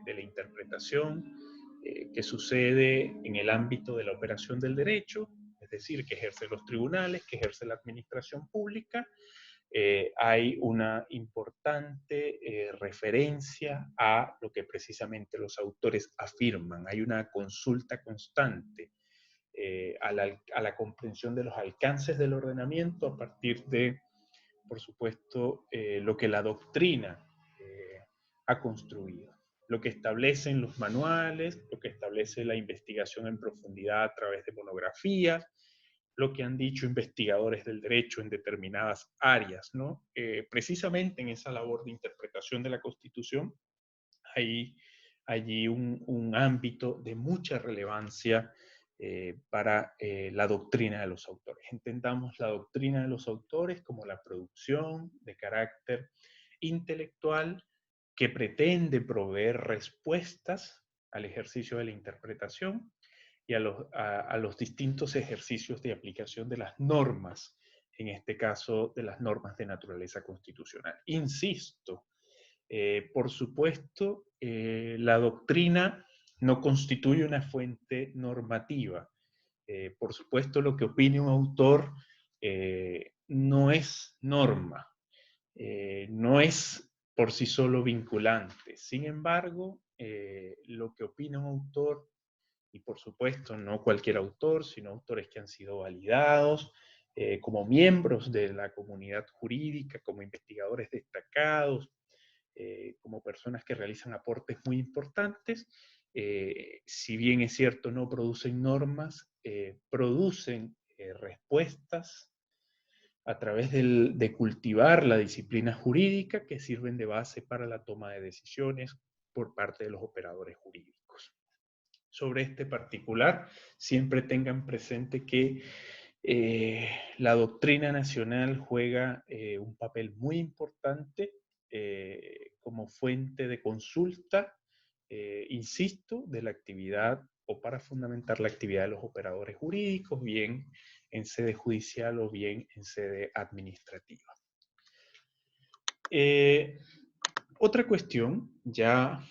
de la interpretación que sucede en el ámbito de la operación del derecho, es decir, que ejercen los tribunales, que ejerce la administración pública. Hay una importante referencia a lo que precisamente los autores afirman. Hay una consulta constante a la comprensión de los alcances del ordenamiento a partir de, por supuesto, lo que la doctrina ha construido, lo que establecen los manuales, lo que establece la investigación en profundidad a través de monografías, lo que han dicho investigadores del derecho en determinadas áreas, ¿no? Precisamente en esa labor de interpretación de la Constitución hay allí un ámbito de mucha relevancia para la doctrina de los autores. Entendamos la doctrina de los autores como la producción de carácter intelectual que pretende proveer respuestas al ejercicio de la interpretación y a los distintos ejercicios de aplicación de las normas, en este caso de las normas de naturaleza constitucional. Insisto, por supuesto, la doctrina no constituye una fuente normativa. Por supuesto, lo que opine un autor no es norma, no es por sí solo vinculante. Sin embargo, lo que opina un autor, y por supuesto no cualquier autor, sino autores que han sido validados como miembros de la comunidad jurídica, como investigadores destacados, como personas que realizan aportes muy importantes, si bien es cierto no producen normas, producen respuestas a través de cultivar la disciplina jurídica que sirven de base para la toma de decisiones por parte de los operadores jurídicos. Sobre este particular, siempre tengan presente que la doctrina nacional juega un papel muy importante como fuente de consulta, insisto, de la actividad o para fundamentar la actividad de los operadores jurídicos, bien en sede judicial o bien en sede administrativa. Otra cuestión, ya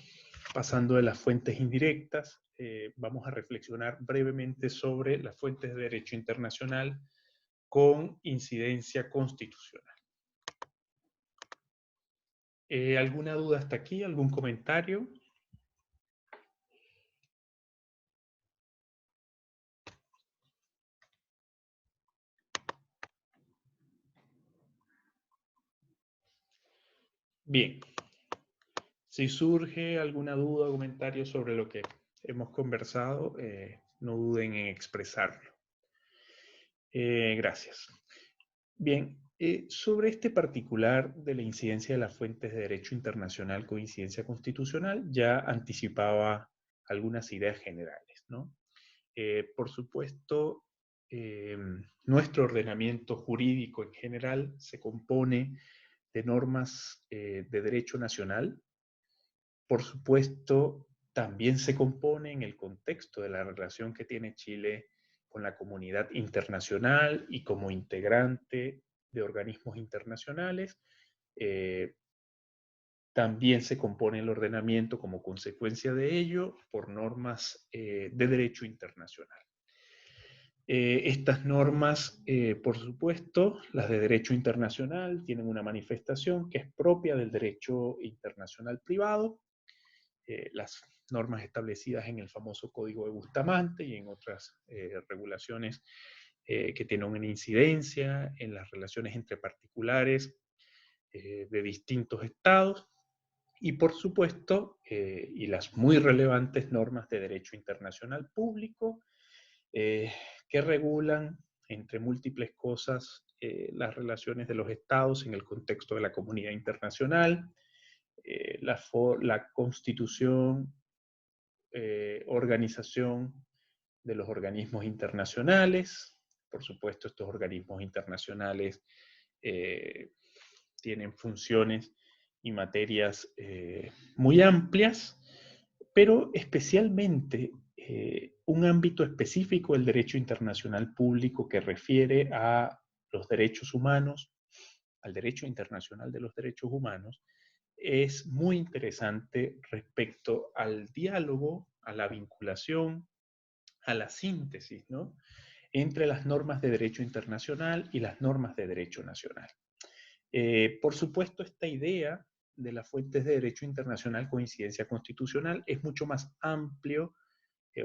pasando de las fuentes indirectas, vamos a reflexionar brevemente sobre las fuentes de derecho internacional con incidencia constitucional. ¿Alguna duda hasta aquí? ¿Algún comentario? Bien. Si surge alguna duda o comentario sobre lo que hemos conversado, no duden en expresarlo. Gracias. Bien, sobre este particular de la incidencia de las fuentes de derecho internacional con incidencia constitucional, ya anticipaba algunas ideas generales, ¿no? Por supuesto, nuestro ordenamiento jurídico en general se compone de normas de derecho nacional, por supuesto, también se compone en el contexto de la relación que tiene Chile con la comunidad internacional y como integrante de organismos internacionales. Eh, También se compone el ordenamiento como consecuencia de ello por normas de derecho internacional. Estas normas, por supuesto, las de derecho internacional, tienen una manifestación que es propia del derecho internacional privado, las normas establecidas en el famoso Código de Bustamante y en otras regulaciones que tienen una incidencia en las relaciones entre particulares de distintos estados, y por supuesto, y las muy relevantes normas de derecho internacional público, eh, que regulan, entre múltiples cosas, las relaciones de los estados en el contexto de la comunidad internacional, la constitución, organización de los organismos internacionales. Por supuesto, estos organismos internacionales eh, tienen funciones y materias muy amplias, pero especialmente un ámbito específico del derecho internacional público que refiere a los derechos humanos, al derecho internacional de los derechos humanos, es muy interesante respecto al diálogo, a la vinculación, a la síntesis, ¿no?, entre las normas de derecho internacional y las normas de derecho nacional. Por supuesto, esta idea de las fuentes de derecho internacional con incidencia constitucional es mucho más amplio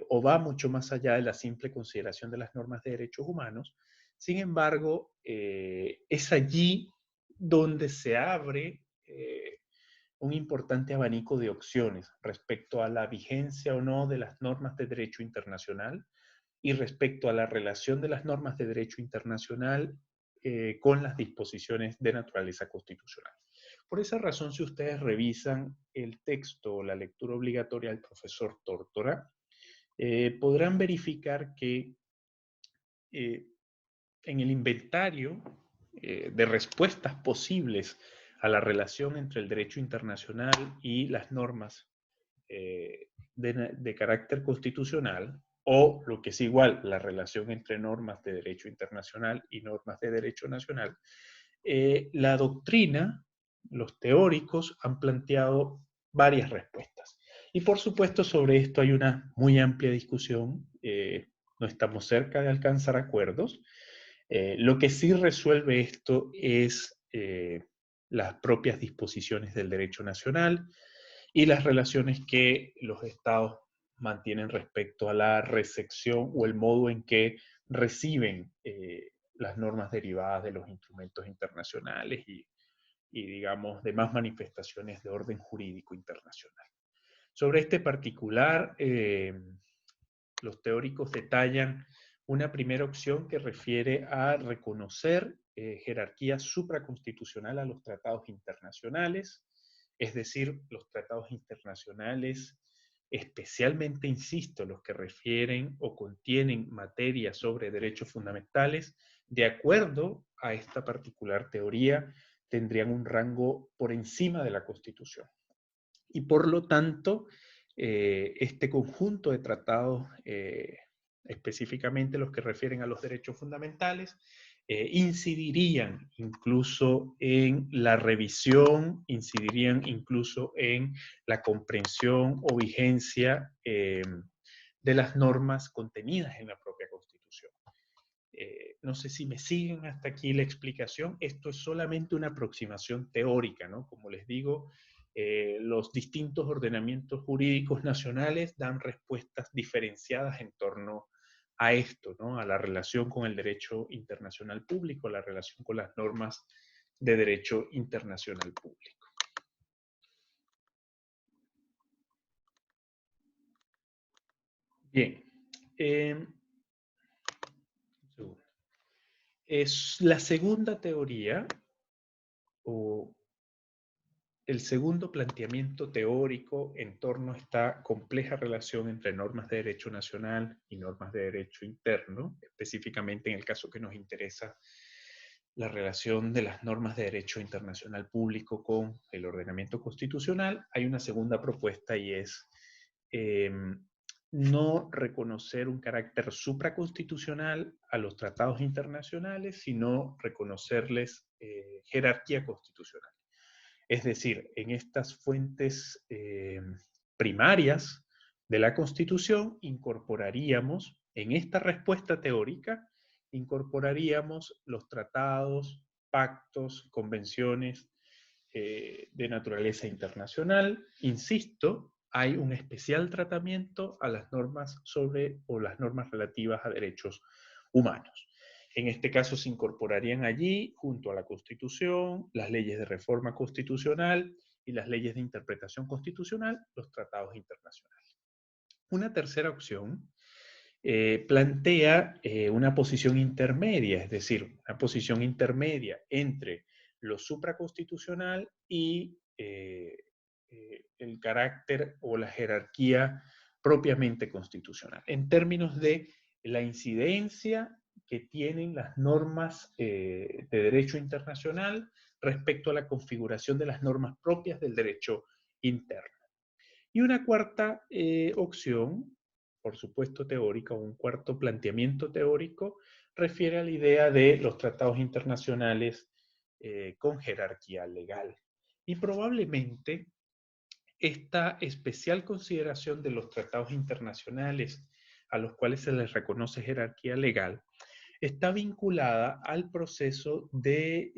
o va mucho más allá de la simple consideración de las normas de derechos humanos. Sin embargo, es allí donde se abre un importante abanico de opciones respecto a la vigencia o no de las normas de derecho internacional y respecto a la relación de las normas de derecho internacional con las disposiciones de naturaleza constitucional. Por esa razón, si ustedes revisan el texto o la lectura obligatoria del profesor Tórtora, podrán verificar que eh, en el inventario de respuestas posibles a la relación entre el derecho internacional y las normas de carácter constitucional, o lo que es igual, la relación entre normas de derecho internacional y normas de derecho nacional, la doctrina, los teóricos han planteado varias respuestas. Y por supuesto sobre esto hay una muy amplia discusión, no estamos cerca de alcanzar acuerdos. Lo que sí resuelve esto es las propias disposiciones del derecho nacional y las relaciones que los estados mantienen respecto a la recepción o el modo en que reciben las normas derivadas de los instrumentos internacionales y, digamos, demás manifestaciones de orden jurídico internacional. Sobre este particular, los teóricos detallan una primera opción que refiere a reconocer jerarquía supraconstitucional a los tratados internacionales, es decir, los tratados internacionales, especialmente, insisto, los que refieren o contienen materia sobre derechos fundamentales, de acuerdo a esta particular teoría, tendrían un rango por encima de la Constitución. Y por lo tanto, este conjunto de tratados, específicamente los que refieren a los derechos fundamentales, incidirían incluso en la revisión, incidirían incluso en la comprensión o vigencia de las normas contenidas en la propia Constitución. No sé si me siguen hasta aquí la explicación. Esto es solamente una aproximación teórica, ¿no? Como les digo, los distintos ordenamientos jurídicos nacionales dan respuestas diferenciadas en torno a esto, ¿no?, a la relación con el derecho internacional público, la relación con las normas de derecho internacional público. Bien. Es la segunda teoría o el segundo planteamiento teórico en torno a esta compleja relación entre normas de derecho nacional y normas de derecho interno, específicamente en el caso que nos interesa la relación de las normas de derecho internacional público con el ordenamiento constitucional. Hay una segunda propuesta y es no reconocer un carácter supraconstitucional a los tratados internacionales, sino reconocerles jerarquía constitucional. Es decir, en estas fuentes primarias de la Constitución incorporaríamos, en esta respuesta teórica, incorporaríamos los tratados, pactos, convenciones de naturaleza internacional. Insisto, hay un especial tratamiento a las normas sobre o las normas relativas a derechos humanos. En este caso se incorporarían allí, junto a la Constitución, las leyes de reforma constitucional y las leyes de interpretación constitucional, los tratados internacionales. Una tercera opción plantea una posición intermedia, es decir, una posición intermedia entre lo supraconstitucional y el carácter o la jerarquía propiamente constitucional, en términos de la incidencia que tienen las normas de derecho internacional respecto a la configuración de las normas propias del derecho interno. Y una cuarta opción, por supuesto teórica, o un cuarto planteamiento teórico, refiere a la idea de los tratados internacionales con jerarquía legal. Y probablemente esta especial consideración de los tratados internacionales a los cuales se les reconoce jerarquía legal está vinculada al proceso de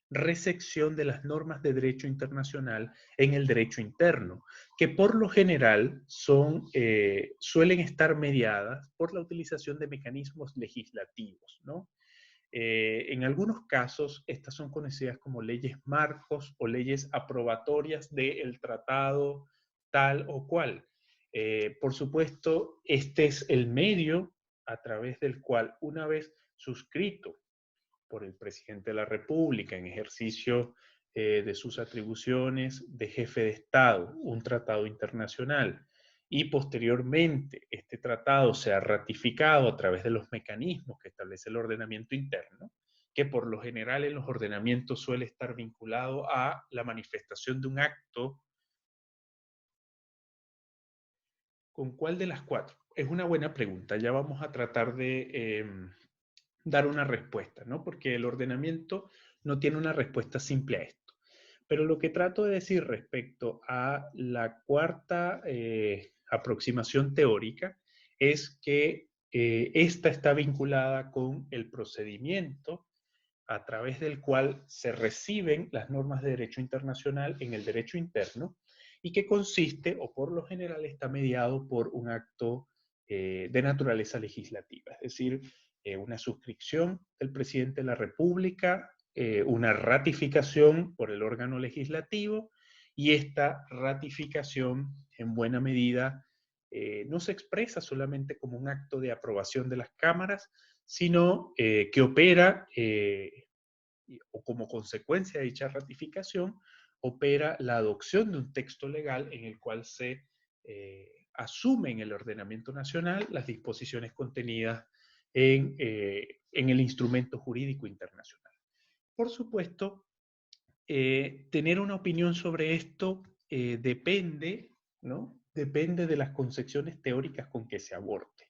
resección de las normas de derecho internacional en el derecho interno, que por lo general suelen estar mediadas por la utilización de mecanismos legislativos, ¿no? En algunos casos, estas son conocidas como leyes marcos o leyes aprobatorias del tratado tal o cual. Por supuesto, este es el medio a través del cual, una vez suscrito por el presidente de la República en ejercicio de sus atribuciones de jefe de Estado, un tratado internacional, y posteriormente este tratado sea ratificado a través de los mecanismos que establece el ordenamiento interno, que por lo general en los ordenamientos suele estar vinculado a la manifestación de un acto. ¿Con cuál de las cuatro? Es una buena pregunta. Ya vamos a tratar de dar una respuesta, ¿no? Porque el ordenamiento no tiene una respuesta simple a esto. Pero lo que trato de decir respecto a la cuarta aproximación teórica es que esta está vinculada con el procedimiento a través del cual se reciben las normas de derecho internacional en el derecho interno y que consiste, o por lo general está mediado por un acto de naturaleza legislativa, es decir, una suscripción del presidente de la República, una ratificación por el órgano legislativo, y esta ratificación en buena medida no se expresa solamente como un acto de aprobación de las cámaras, sino que opera, o como consecuencia de dicha ratificación, opera la adopción de un texto legal en el cual se asume en el ordenamiento nacional las disposiciones contenidas en el instrumento jurídico internacional. Por supuesto, tener una opinión sobre esto depende, ¿no? Depende de las concepciones teóricas con que se aborde.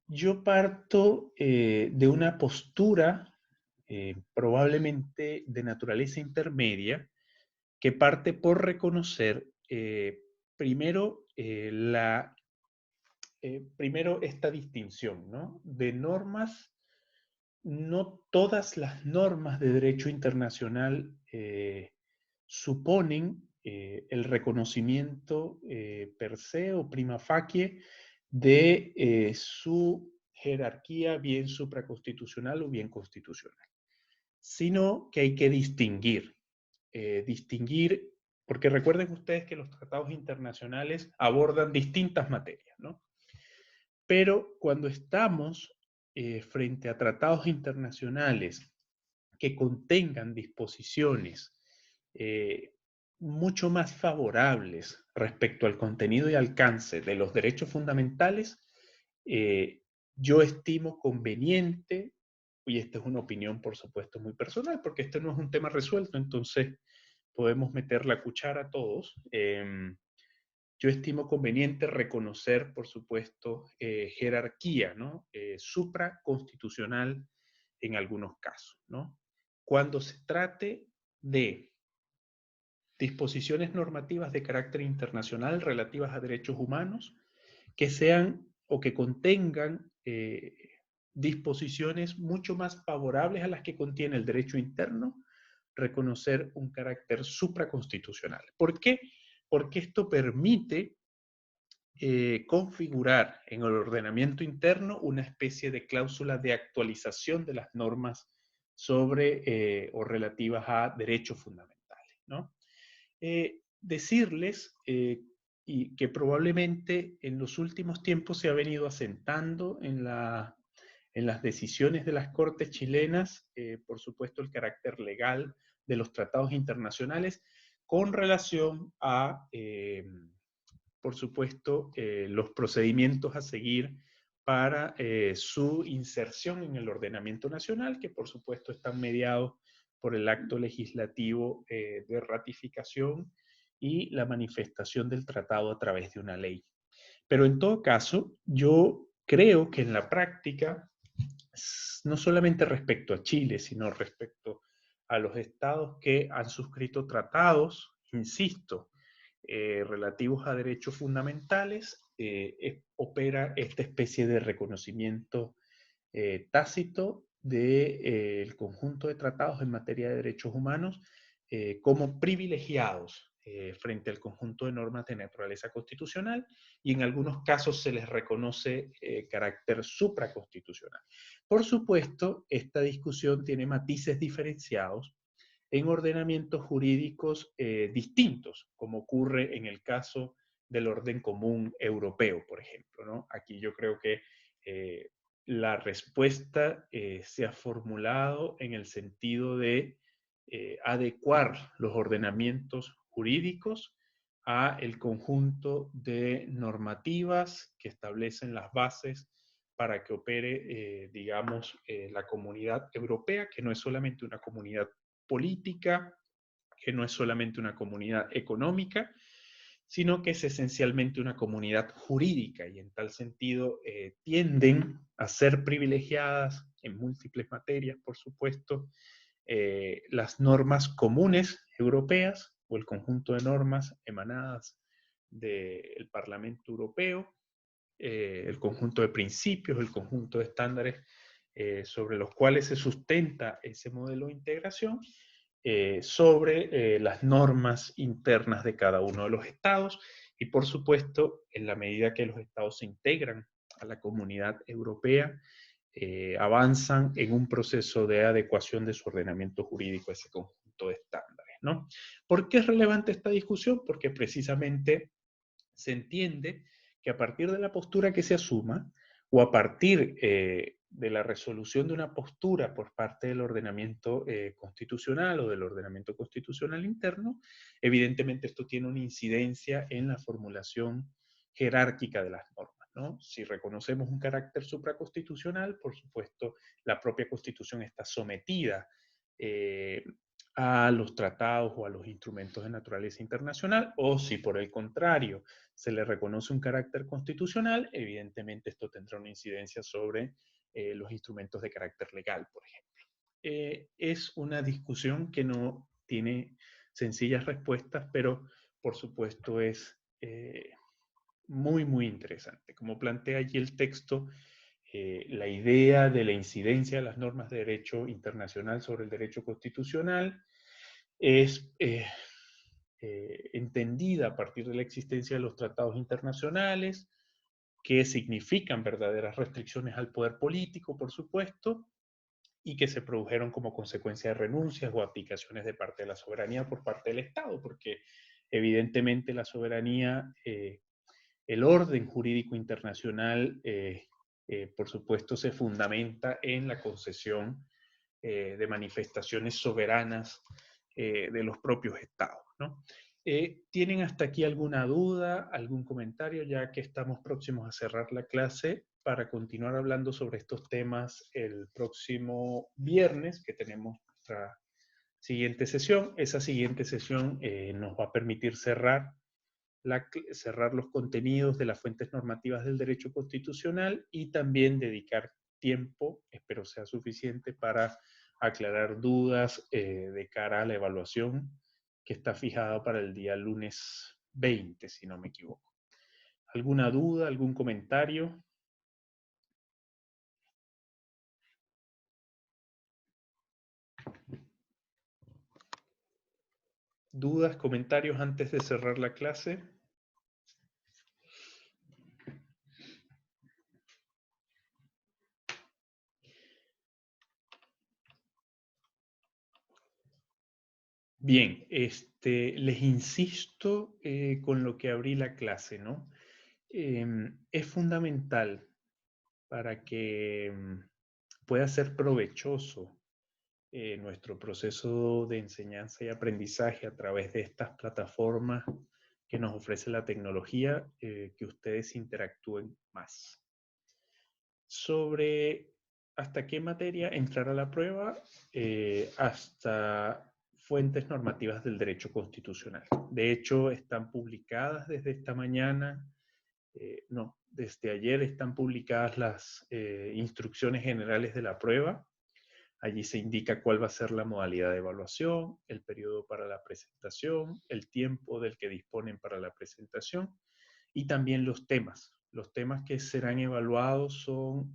Yo parto de una postura probablemente de naturaleza intermedia, que parte por reconocer primero, primero esta distinción, ¿no? De normas. No todas las normas de derecho internacional suponen el reconocimiento per se o prima facie de su jerarquía bien supraconstitucional o bien constitucional, sino que hay que distinguir, porque recuerden ustedes que los tratados internacionales abordan distintas materias, ¿no? Pero cuando estamos frente a tratados internacionales que contengan disposiciones mucho más favorables respecto al contenido y alcance de los derechos fundamentales, yo estimo conveniente y esta es una opinión, por supuesto, muy personal, porque este no es un tema resuelto, entonces podemos meter la cuchara todos. Yo estimo conveniente reconocer, por supuesto, jerarquía, ¿no? Supraconstitucional en algunos casos, ¿no? Cuando se trate de disposiciones normativas de carácter internacional relativas a derechos humanos que sean o que contengan disposiciones mucho más favorables a las que contiene el derecho interno, reconocer un carácter supraconstitucional. ¿Por qué? Porque esto permite configurar en el ordenamiento interno una especie de cláusula de actualización de las normas sobre o relativas a derechos fundamentales, ¿no? Decirles y que probablemente en los últimos tiempos se ha venido asentando en las decisiones de las Cortes chilenas, por supuesto, el carácter legal de los tratados internacionales con relación a, por supuesto, los procedimientos a seguir para su inserción en el ordenamiento nacional, que por supuesto están mediados por el acto legislativo de ratificación y la manifestación del tratado a través de una ley. Pero en todo caso, yo creo que en la práctica, no solamente respecto a Chile, sino respecto a los estados que han suscrito tratados, insisto, relativos a derechos fundamentales, opera esta especie de reconocimiento tácito del conjunto de tratados en materia de derechos humanos como privilegiados frente al conjunto de normas de naturaleza constitucional y en algunos casos se les reconoce carácter supraconstitucional. Por supuesto, esta discusión tiene matices diferenciados en ordenamientos jurídicos distintos, como ocurre en el caso del orden común europeo, por ejemplo, ¿no? Aquí yo creo que la respuesta se ha formulado en el sentido de adecuar los ordenamientos jurídicos a el conjunto de normativas que establecen las bases para que opere, digamos, la comunidad europea, que no es solamente una comunidad política, que no es solamente una comunidad económica, sino que es esencialmente una comunidad jurídica y en tal sentido tienden a ser privilegiadas en múltiples materias, por supuesto, las normas comunes europeas o el conjunto de normas emanadas del Parlamento Europeo, el conjunto de principios, el conjunto de estándares sobre los cuales se sustenta ese modelo de integración, sobre las normas internas de cada uno de los estados y, por supuesto, en la medida que los estados se integran a la comunidad europea, avanzan en un proceso de adecuación de su ordenamiento jurídico a ese conjunto de estándares, ¿no? ¿Por qué es relevante esta discusión? Porque precisamente se entiende que a partir de la postura que se asuma o a partir de la resolución de una postura por parte del ordenamiento constitucional o del ordenamiento constitucional interno, evidentemente esto tiene una incidencia en la formulación jerárquica de las normas, ¿no? Si reconocemos un carácter supraconstitucional, por supuesto, la propia Constitución está sometida eh, a los tratados o a los instrumentos de naturaleza internacional, o si por el contrario se le reconoce un carácter constitucional, evidentemente esto tendrá una incidencia sobre los instrumentos de carácter legal, por ejemplo. Es una discusión que no tiene sencillas respuestas, pero por supuesto es muy, muy interesante. Como plantea allí el texto, la idea de la incidencia de las normas de derecho internacional sobre el derecho constitucional es entendida a partir de la existencia de los tratados internacionales, que significan verdaderas restricciones al poder político, por supuesto, y que se produjeron como consecuencia de renuncias o aplicaciones de parte de la soberanía por parte del Estado, porque evidentemente la soberanía, el orden jurídico internacional, por supuesto, se fundamenta en la concesión de manifestaciones soberanas de los propios estados, ¿no? ¿Tienen hasta aquí alguna duda, algún comentario, ya que estamos próximos a cerrar la clase? para continuar hablando sobre estos temas el próximo viernes, que tenemos nuestra siguiente sesión. Esa siguiente sesión nos va a permitir cerrar los contenidos de las fuentes normativas del derecho constitucional y también dedicar tiempo, espero sea suficiente, para aclarar dudas de cara a la evaluación que está fijada para el día lunes 20, si no me equivoco. ¿Alguna duda, algún comentario? ¿Dudas, comentarios antes de cerrar la clase? Bien, les insisto con lo que abrí la clase, ¿no? Es fundamental para que pueda ser provechoso nuestro proceso de enseñanza y aprendizaje a través de estas plataformas que nos ofrece la tecnología, que ustedes interactúen más. Sobre hasta qué materia entrar a la prueba, hasta fuentes normativas del derecho constitucional. De hecho, están publicadas desde esta mañana, no, desde ayer están publicadas las instrucciones generales de la prueba. Allí se indica cuál va a ser la modalidad de evaluación, el periodo para la presentación, el tiempo del que disponen para la presentación y también los temas. Los temas que serán evaluados son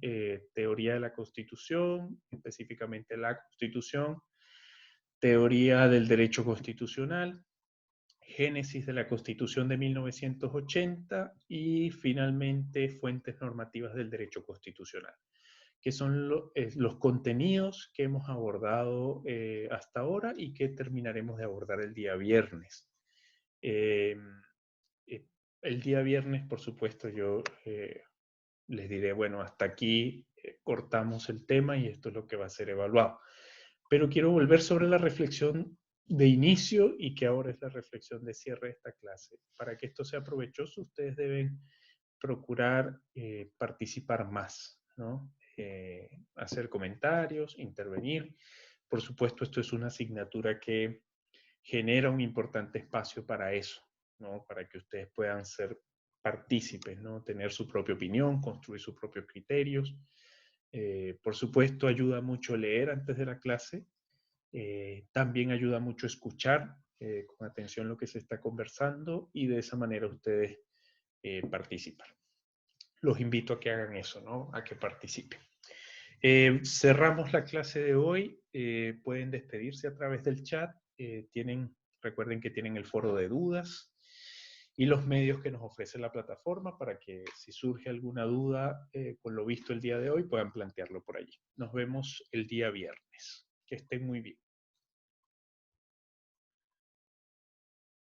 teoría de la Constitución, específicamente la Constitución, teoría del derecho constitucional, génesis de la Constitución de 1980 y finalmente fuentes normativas del derecho constitucional, que son los contenidos que hemos abordado hasta ahora y que terminaremos de abordar el día viernes. El día viernes, por supuesto, yo les diré, bueno, hasta aquí cortamos el tema y esto es lo que va a ser evaluado. Pero quiero volver sobre la reflexión de inicio y que ahora es la reflexión de cierre de esta clase. Para que esto sea provechoso, ustedes deben procurar participar más, ¿no? Hacer comentarios, intervenir. Por supuesto, esto es una asignatura que genera un importante espacio para eso, ¿no? Para que ustedes puedan ser partícipes, ¿no? Tener su propia opinión, construir sus propios criterios. Por supuesto, ayuda mucho leer antes de la clase. También ayuda mucho escuchar con atención lo que se está conversando y de esa manera ustedes participan. Los invito a que hagan eso, ¿no? A que participen. Cerramos la clase de hoy. Pueden despedirse a través del chat. Recuerden que tienen el foro de dudas y los medios que nos ofrece la plataforma para que si surge alguna duda con lo visto el día de hoy puedan plantearlo por allí. Nos vemos el día viernes. Que estén muy bien.